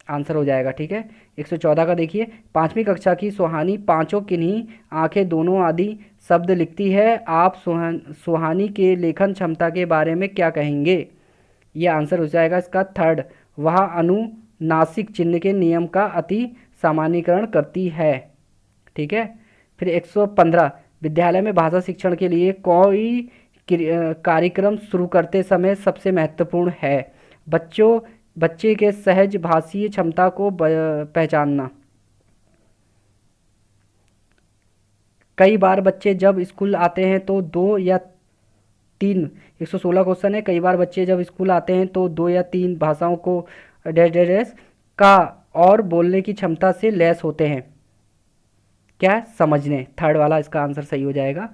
आंसर हो जाएगा। ठीक है, 114 का देखिए, पांचवी कक्षा की सुहानी पांचों किन्हीं, आंखें दोनों आदि शब्द लिखती है, आप सुहानी के लेखन क्षमता के बारे में क्या कहेंगे? यह आंसर हो जाएगा इसका थर्ड, वह अनुनासिक चिन्ह के नियम का अति सामान्यीकरण करती है। ठीक है, फिर 115 विद्यालय में भाषा शिक्षण के लिए कोई कार्यक्रम शुरू करते समय सबसे महत्वपूर्ण है? बच्चे के सहज भाषीय क्षमता को पहचानना। कई बार बच्चे जब स्कूल आते हैं तो 2 या 3, 116 क्वेश्चन है, कई बार बच्चे जब स्कूल आते हैं तो 2 या 3 भाषाओं को डैश डैश डैश का और बोलने की क्षमता से लैस होते हैं, क्या? समझने। थर्ड वाला इसका आंसर सही हो जाएगा।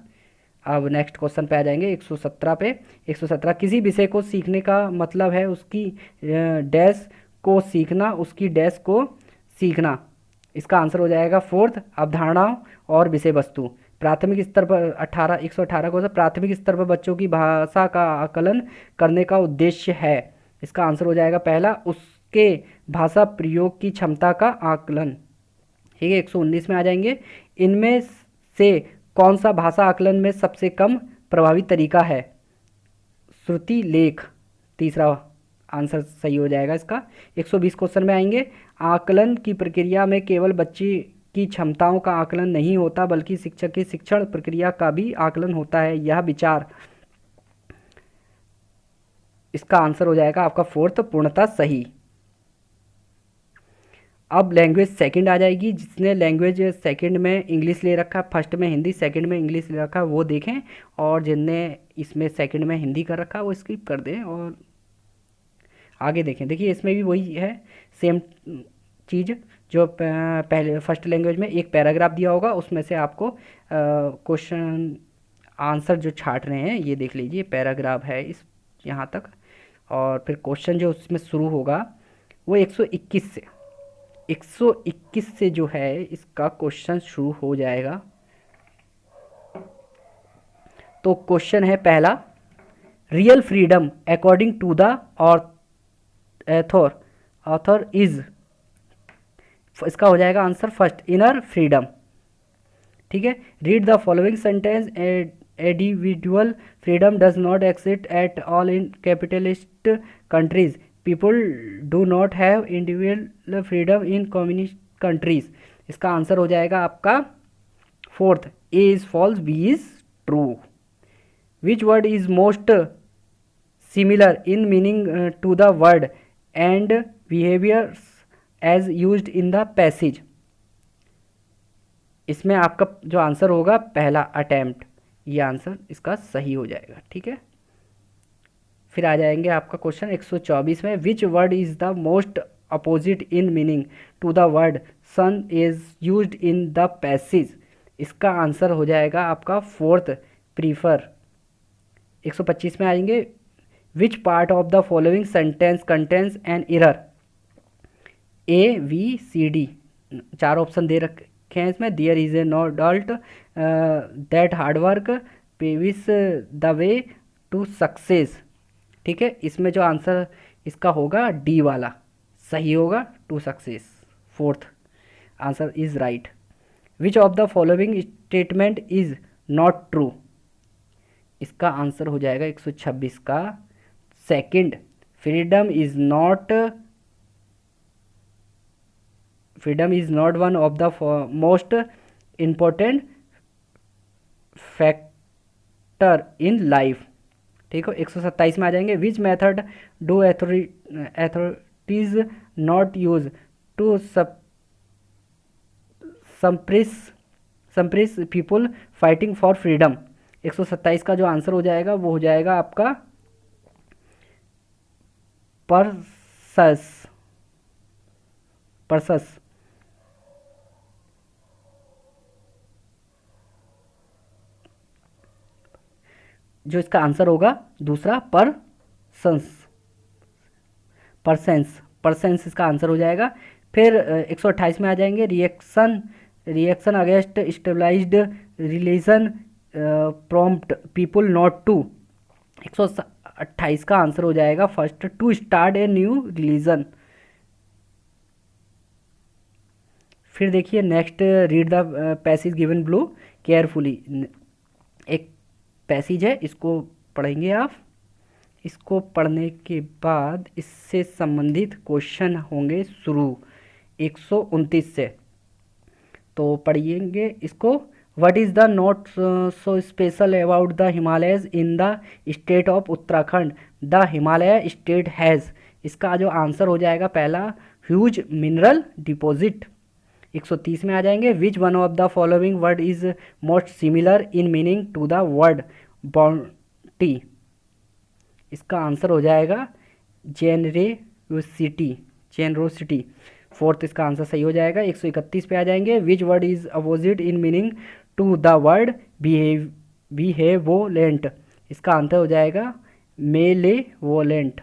अब नेक्स्ट क्वेश्चन पे आ जाएंगे 117 पे। 117 किसी विषय को सीखने का मतलब है उसकी डैश को सीखना, उसकी डैश को सीखना। इसका आंसर हो जाएगा फोर्थ, अवधारणाओं और विषय वस्तु। प्राथमिक स्तर पर 118 को प्राथमिक स्तर पर बच्चों की भाषा का आकलन करने का उद्देश्य है। इसका आंसर हो जाएगा पहला, उसके भाषा प्रयोग की क्षमता का आकलन। ठीक है, 119 में आ जाएंगे, इनमें से कौन सा भाषा आकलन में सबसे कम प्रभावी तरीका है? श्रुति लेख, तीसरा आंसर सही हो जाएगा इसका। 120 क्वेश्चन में आएंगे, आकलन की प्रक्रिया में केवल बच्चे की क्षमताओं का आकलन नहीं होता बल्कि शिक्षक की शिक्षण प्रक्रिया का भी आकलन होता है, यह विचार। इसका आंसर हो जाएगा आपका फोर्थ, पूर्णतः सही। अब लैंग्वेज सेकंड आ जाएगी। जिसने लैंग्वेज सेकंड में इंग्लिश ले रखा, फर्स्ट में हिंदी, सेकंड में इंग्लिश ले रखा, वो देखें, और जिनने इसमें सेकंड में हिंदी कर रखा वो स्किप कर दें और आगे देखें। देखिए इसमें भी वही है, सेम चीज़ जो पहले फर्स्ट लैंग्वेज में एक पैराग्राफ दिया होगा, उसमें से आपको क्वेश्चन आंसर जो छाट रहे हैं ये देख लीजिए, पैराग्राफ है इस यहाँ तक, और फिर क्वेश्चन जो उसमें शुरू होगा वो 121 से 121 से जो है इसका क्वेश्चन शुरू हो जाएगा। तो क्वेश्चन है पहला, real freedom according to the author is, इसका हो जाएगा आंसर फर्स्ट, इनर फ्रीडम। ठीक है, read the following sentence, individual freedom does not exist at all in capitalist countries, people do not have individual freedom in communist countries. इसका answer हो जाएगा आपका fourth, A is false, B is true. Which word is most similar in meaning to the word and behaviours as used in the passage. इसमें आपका जो answer होगा पहला, attempt, ये आंसर इसका सही हो जाएगा। ठीक है, फिर आ जाएंगे आपका क्वेश्चन 124 में, which word is the most opposite in meaning to the word shun is used in the passage. इसका आंसर हो जाएगा आपका फोर्थ, प्रीफर। 125 में आएंगे, which part of the following sentence contains an error, A B C D, चार option दे रखे हैं इसमें। There is a no doubt that hard work paves the way to success. ठीक है, इसमें जो आंसर इसका होगा डी वाला सही होगा, to success, fourth answer is right. Which of the following statement is not true, इसका आंसर हो जाएगा 126 का second, freedom is not one of the most important factor in life. ठीक है, 127 में आ जाएंगे, which method do authorities not use to suppress people fighting for freedom. 127 का जो आंसर हो जाएगा वो हो जाएगा आपका परसस। जो इसका आंसर होगा दूसरा, परसेंस इसका आंसर हो जाएगा। फिर 128 में आ जाएंगे, reaction against stabilised religion prompt people not to. 128 का आंसर हो जाएगा first, to start a new religion. फिर देखिए next, read the passage given below carefully. एक पैसेज है, इसको पढ़ेंगे आप। इसको पढ़ने के बाद इससे संबंधित क्वेश्चन होंगे शुरू 129 से, तो पढ़िएंगे इसको। What is the not so special about the Himalayas in the state of Uttarakhand, the Himalaya state has. इसका जो आंसर हो जाएगा पहला, ह्यूज मिनरल डिपॉजिट। 130 में आ जाएंगे, which one of the following word is most similar in meaning to the word bounty. इसका answer हो जाएगा जेनरोसिटी। फोर्थ इसका आंसर सही हो जाएगा। 131 पे आ जाएंगे, which word is opposite in meaning to the word benevolent. इसका आंसर हो जाएगा मेलेवोलेंट।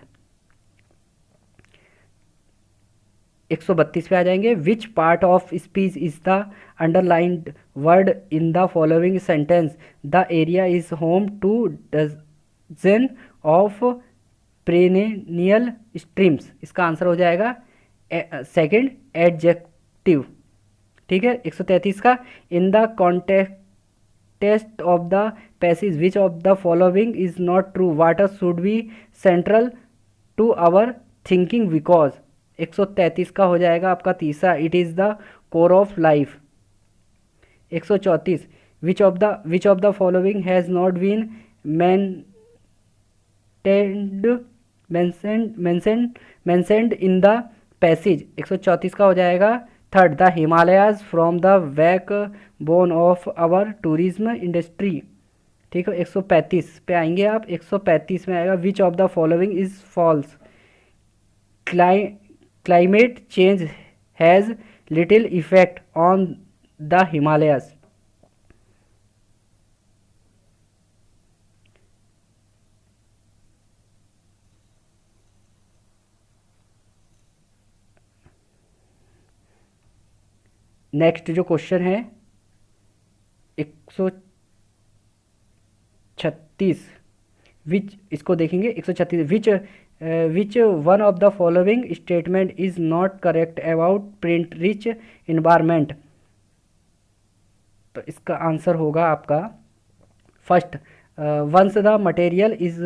132 पे आ जाएंगे, which part of speech is the underlined word in the following sentence, the area is home to dozen of perennial streams. इसका answer हो जाएगा second, adjective. ठीक है, 133 का, in the context of the passage which of the following is not true, water should B central to our thinking because. 133 का हो जाएगा आपका तीसरा, it is the core of life. 134, which of the following has not been mentioned in the passage 134 का हो जाएगा third, the Himalayas from the backbone of our tourism industry. ठीक है, 135 पे आएंगे आप। 135 में आएगा which of the following is false, climate change has little effect on the Himalayas. Next जो क्वेश्चन है 136, विच, इसको देखेंगे 136, which one of the following statement is not correct about print rich environment. तो इसका आंसर होगा आपका first, once the material is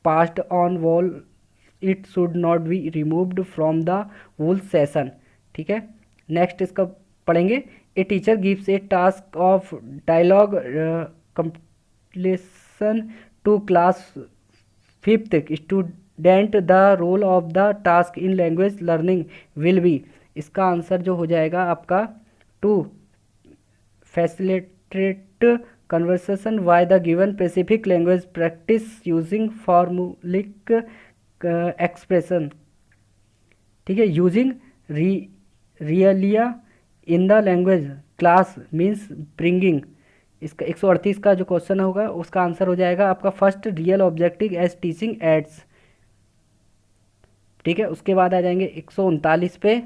passed on wall it should not be removed from the whole session. ठीक है, next इसका पढ़ेंगे। A teacher gives a task of dialogue completion to class fifth student, the role of the task in language learning will be. इसका answer जो हो जाएगा आपका to facilitate conversation why the given specific language practice using formulaic expression. ठीक है, using realia in the language class means bringing. इसका 138 का जो क्वेश्चन होगा उसका आंसर हो जाएगा आपका first, real objective as teaching aids. ठीक है, उसके बाद आ जाएंगे 139 पे।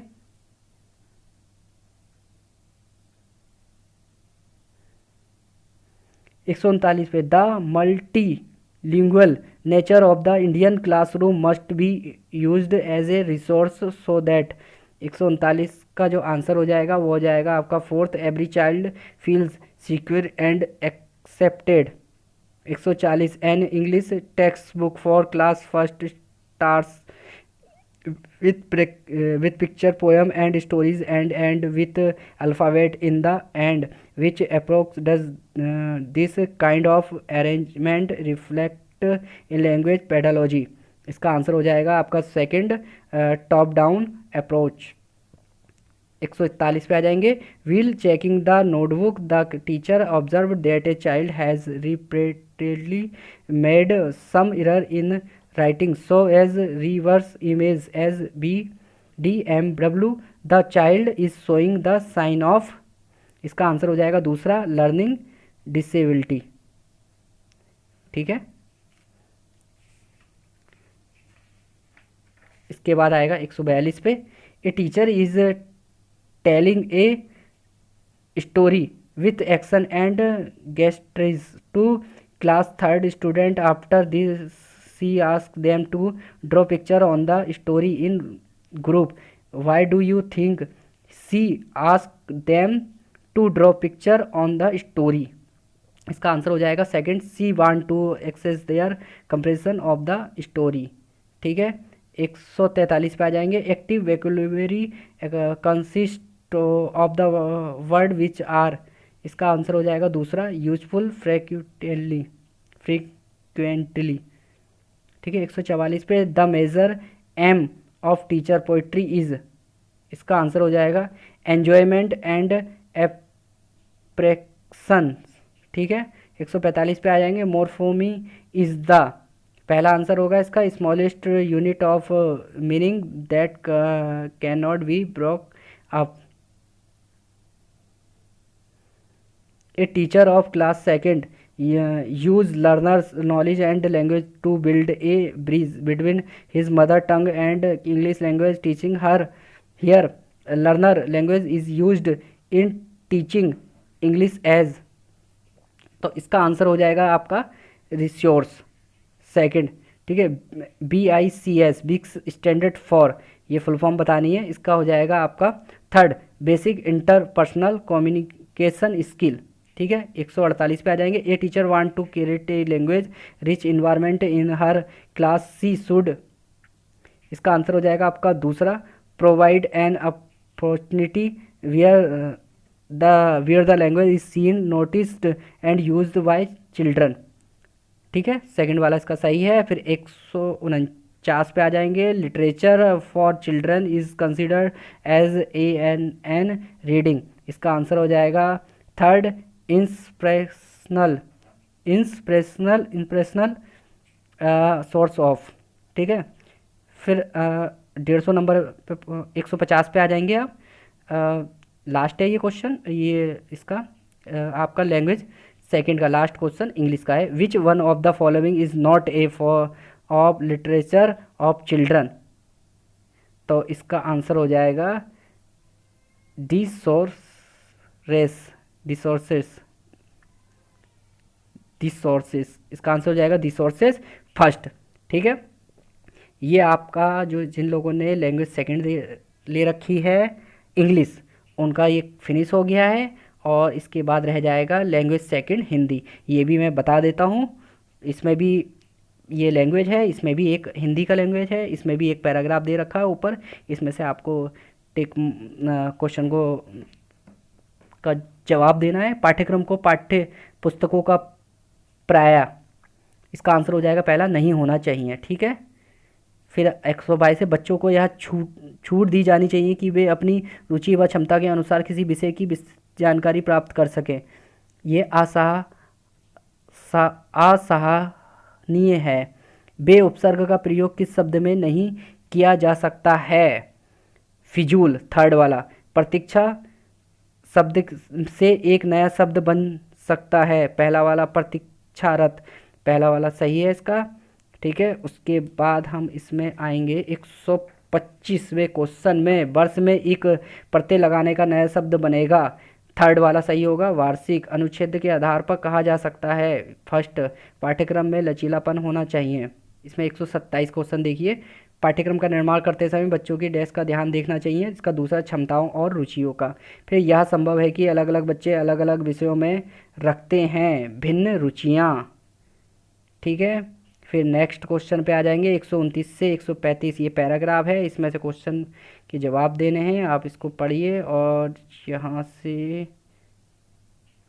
139 पे, the multilingual nature of the Indian classroom must be used as a resource so that. 139 का जो आंसर हो जाएगा वो हो जाएगा आपका fourth, every child feels secure and accepted. 140, an English text book for class first stars with picture poem and stories and with alphabet in the end, which approach does this kind of arrangement reflect in language pedagogy। इसका answer हो जाएगा आपका second, top down approach. 141 पे आ जाएंगे। While checking the notebook the teacher observe that a child has repeatedly made some error in writing so as reverse image as BDMW, the child is showing the sign of। इसका answer हो जाएगा दूसरा, learning disability. ठीक है, इसके बाद आएगा 142 पे। A teacher is telling a story with action and gestures to class third student after this she asked them to draw picture on the story in group. Why do you think she asked them to draw picture on the story? इसका answer हो जाएगा second, she want to access their comprehension of the story। ठीक है, 143 पे आ जाएंगे। Active vocabulary consist of the word which are. इसका answer हो जाएगा दूसरा, यूजफुल फ्रीक्वेंटली। ठीक है, 144 पे, the major aim of teacher poetry is. इसका आंसर हो जाएगा एन्जॉयमेंट एंड एप्रेक्शन। ठीक है, 145 पे आ जाएंगे। मोरफोमी इज द, पहला आंसर होगा इसका, smallest unit of meaning that can not be broke up. A teacher of class second use learners knowledge and language to build a bridge between his mother tongue and English language teaching her। Here learner language is used in teaching English as। तो इसका answer हो जाएगा आपका resource second. ठीक है, BICS BICS standard for, ये full form बतानी है। इसका हो जाएगा आपका third, basic interpersonal communication skill. ठीक है, 148 पे आ जाएंगे। A teacher want to create a language rich environment in her class, she should. इसका आंसर हो जाएगा आपका दूसरा, provide an opportunity where the language is seen, noticed and used by children. ठीक है, सेकंड वाला इसका सही है। फिर 150 पे आ जाएंगे। Literature for children is considered as an reading, इसका आंसर हो जाएगा third inspirational inspirational impressional source of. ठीक है, फिर 150 नंबर पे 150 पे आ जाएंगे आप। लास्ट है ये क्वेश्चन, ये इसका आपका लैंग्वेज सेकंड का लास्ट क्वेश्चन इंग्लिश का है। Which one of the following is not A for of literature of children, तो इसका आंसर हो जाएगा डिसोर्सेस डिसोर्सेस डिसोर्सेस, इसका आंसर हो जाएगा डिसोर्सेस फर्स्ट। ठीक है, ये आपका जो जिन लोगों ने लैंग्वेज सेकंड ले रखी है इंग्लिश, उनका ये फिनिश हो गया है। और इसके बाद रह जाएगा लैंग्वेज सेकंड हिंदी। ये भी मैं बता देता हूँ, इसमें भी ये लैंग्वेज है, इसमें भी एक हिंदी का लैंग्वेज है, इसमें भी एक पैराग्राफ दे रखा है ऊपर, इसमें से आपको टिक क्वेश्चन को का जवाब देना है। पाठ्यक्रम को पाठ्य पुस्तकों का प्राय, इसका आंसर हो जाएगा पहला नहीं होना चाहिए। ठीक है, फिर 122 से बच्चों को यह छूट दी जानी चाहिए कि वे अपनी रुचि व क्षमता के अनुसार किसी विषय की जानकारी प्राप्त कर सकें। ये असहनीय है। बे उपसर्ग का प्रयोग किस शब्द में नहीं किया जा सकता है? फिजूल, थर्ड वाला। प्रतीक्षा शब्द से एक नया शब्द बन सकता है, पहला वाला प्रतीक्षारत, पहला वाला सही है इसका। ठीक है, उसके बाद हम इसमें आएंगे 125वें क्वेश्चन में। वर्ष में एक प्रत्यय लगाने का नया शब्द बनेगा, थर्ड वाला सही होगा। वार्षिक, अनुच्छेद के आधार पर कहा जा सकता है, फर्स्ट। पाठ्यक्रम में लचीलापन होना चाहिए। इसमें 127 क्वेश्चन देखिए। पाठ्यक्रम का निर्माण करते समय बच्चों की डेस्क का ध्यान देखना चाहिए। इसका दूसरा क्षमताओं और रुचियों का। फिर यह संभव है कि अलग अलग बच्चे अलग अलग विषयों में रखते हैं भिन्न रुचियाँ। ठीक है, फिर नेक्स्ट क्वेश्चन पे आ जाएंगे 129 से 135। ये पैराग्राफ है, इसमें से क्वेश्चन के जवाब देने हैं। आप इसको पढ़िए और यहाँ से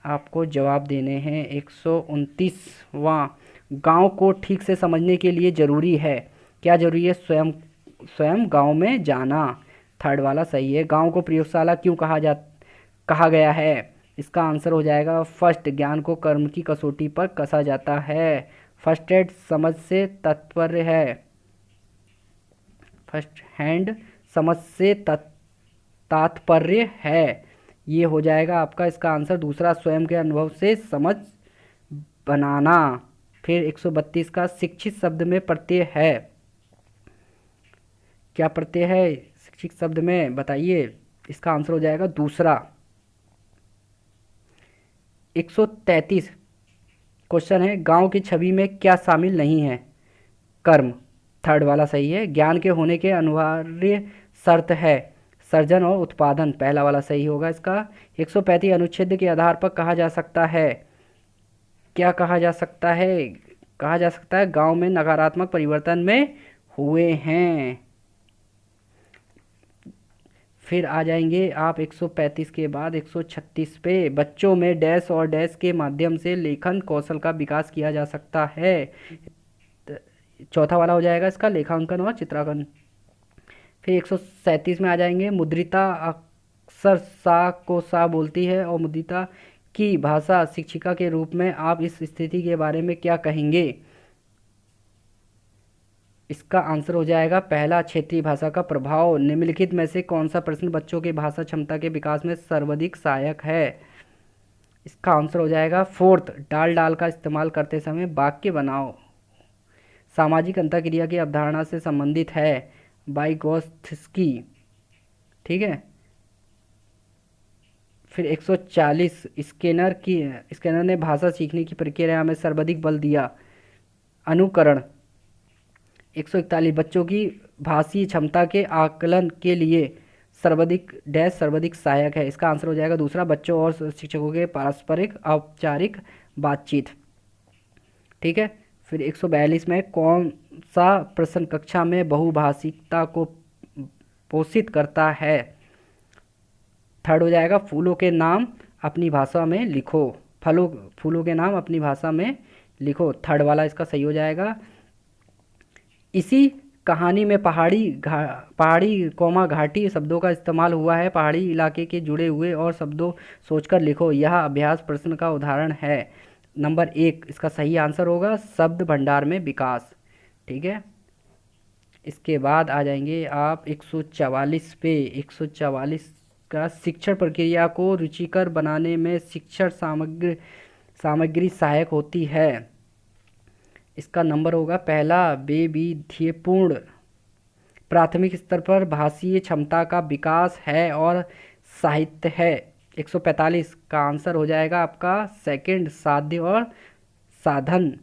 आपको जवाब देने हैं। 129वां, गांव को ठीक से समझने के लिए ज़रूरी है, क्या ज़रूरी है? स्वयं गांव में जाना, थर्ड वाला सही है। गांव को प्रयोगशाला क्यों कहा गया है? इसका आंसर हो जाएगा फर्स्ट, ज्ञान को कर्म की कसौटी पर कसा जाता है। फर्स्ट एड समझ से तात्पर्य है, फर्स्ट हैंड समझ से तात्पर्य है, ये हो जाएगा आपका इसका आंसर। दूसरा, स्वयं के अनुभव से समझ बनाना। फिर 132 का, शिक्षित शब्द में प्रत्यय है, क्या प्रत्यय है शिक्षित शब्द में बताइए? इसका आंसर हो जाएगा दूसरा। 133 क्वेश्चन है, गांव की छवि में क्या शामिल नहीं है? कर्म, थर्ड वाला सही है। ज्ञान के होने के अनिवार्य शर्त है, सर्जन और उत्पादन, पहला वाला सही होगा इसका। 135 अनुच्छेद के आधार पर कहा जा सकता है, क्या कहा जा सकता है? कहा जा सकता है गांव में नकारात्मक परिवर्तन में हुए हैं। फिर आ जाएंगे आप 135 के बाद 136 पे, बच्चों में डैश और डैश के माध्यम से लेखन कौशल का विकास किया जा सकता है, चौथा वाला हो जाएगा इसका, लेखांकन और चित्रांकन। फिर 137 में आ जाएंगे, मुद्रिता अक्सर सा को सा बोलती है और मुद्रिता की भाषा शिक्षिका के रूप में आप इस स्थिति के बारे में क्या कहेंगे? इसका आंसर हो जाएगा पहला, क्षेत्रीय भाषा का प्रभाव। निम्नलिखित में से कौन सा प्रश्न बच्चों के भाषा क्षमता के विकास में सर्वाधिक सहायक है? इसका आंसर हो जाएगा फोर्थ, डाल का इस्तेमाल करते समय वाक्य बनाओ, सामाजिक अंतःक्रिया की अवधारणा से संबंधित है, वाइगोत्स्की। ठीक है, फिर 140, स्किनर ने भाषा सीखने की प्रक्रिया में सर्वाधिक बल दिया, अनुकरण। 141, बच्चों की भाषी क्षमता के आकलन के लिए सर्वाधिक सहायक है, इसका आंसर हो जाएगा दूसरा, बच्चों और शिक्षकों के पारस्परिक औपचारिक बातचीत। ठीक है, फिर 142 में कौन सा प्रश्न कक्षा में बहुभाषिकता को पोषित करता है? थर्ड हो जाएगा, फूलों के नाम अपनी भाषा में लिखो, फूलों के नाम अपनी भाषा में लिखो, थर्ड वाला इसका सही हो जाएगा। इसी कहानी में पहाड़ी कौमा घाटी शब्दों का इस्तेमाल हुआ है। पहाड़ी इलाके के जुड़े हुए और शब्दों सोचकर लिखो। यह अभ्यास प्रश्न का उदाहरण है। नंबर 1 इसका सही आंसर होगा शब्द भंडार में विकास। ठीक है, इसके बाद आ जाएंगे आप 144 पे। 144 का शिक्षण प्रक्रिया को रुचिकर बनाने में शिक्षण सामग्री सहायक होती है। इसका नंबर होगा पहला वैविध्यपूर्ण। प्राथमिक स्तर पर भाषीय क्षमता का विकास है और साहित्य है। 145 का आंसर हो जाएगा आपका सेकंड साध्य और साधन।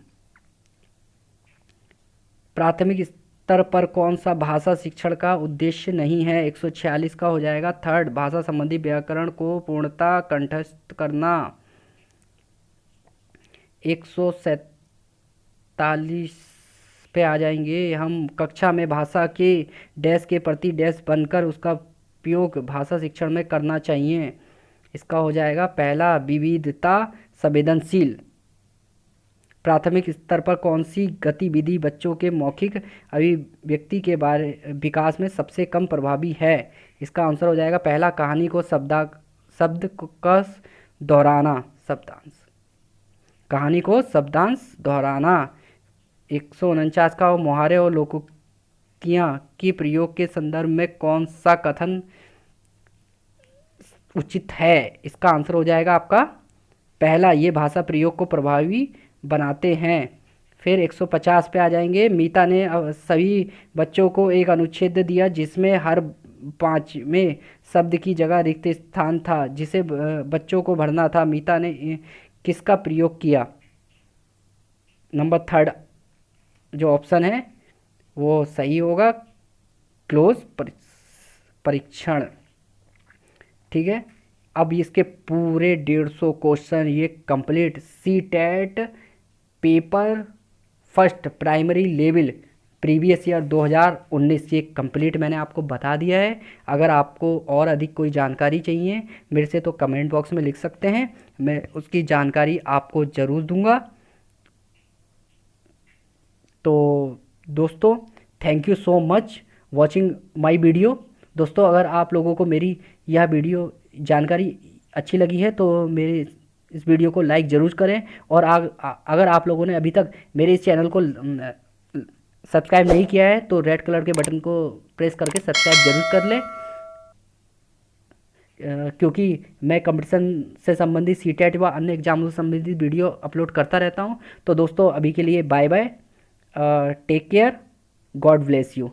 प्राथमिक स्तर पर कौन सा भाषा शिक्षण का उद्देश्य नहीं है। 146 का हो जाएगा थर्ड भाषा संबंधी व्याकरण को पूर्णतः कंठस्थ करना। 147 पे आ जाएंगे हम। कक्षा में भाषा के डैश के प्रति डैश बनकर उसका उपयोग भाषा शिक्षण में करना चाहिए। इसका हो जाएगा पहला विविधता संवेदनशील। प्राथमिक स्तर पर कौन सी गतिविधि बच्चों के मौखिक अभिव्यक्ति के विकास में सबसे कम प्रभावी है। इसका आंसर हो जाएगा पहला कहानी को शब्दकश दोहराना। शब्दांश कहानी को शब्दांश दोहराना। 149 का मुहावरे और लोकोक्तियाँ के प्रयोग के संदर्भ में कौन सा कथन उचित है। इसका आंसर हो जाएगा आपका पहला ये भाषा प्रयोग को प्रभावी बनाते हैं। फिर 150 पे आ जाएंगे। मीता ने सभी बच्चों को एक अनुच्छेद दिया जिसमें हर 5वें शब्द की जगह रिक्त स्थान था जिसे बच्चों को भरना था। मीता ने किसका प्रयोग किया। नंबर थर्ड जो ऑप्शन है वो सही होगा क्लोज परीक्षण। ठीक है, अब इसके पूरे 150 क्वेश्चन ये complete CTET paper first primary level previous year 2019 ये कंप्लीट मैंने आपको बता दिया है। अगर आपको और अधिक कोई जानकारी चाहिए मेरे से तो कमेंट बॉक्स में लिख सकते हैं, मैं उसकी जानकारी आपको ज़रूर दूंगा। तो दोस्तों thank you so much watching my video. दोस्तों अगर आप लोगों को मेरी यह वीडियो जानकारी अच्छी लगी है तो मेरे इस वीडियो को लाइक ज़रूर करें। और अगर आप लोगों ने अभी तक मेरे इस चैनल को सब्सक्राइब नहीं किया है तो रेड कलर के बटन को प्रेस करके सब्सक्राइब जरूर कर लें, क्योंकि मैं कंपटीशन से संबंधित सीटेट व अन्य एग्जामों से संबंधित वीडियो अपलोड करता रहता हूं। तो दोस्तों अभी के लिए bye bye, take care, God bless you.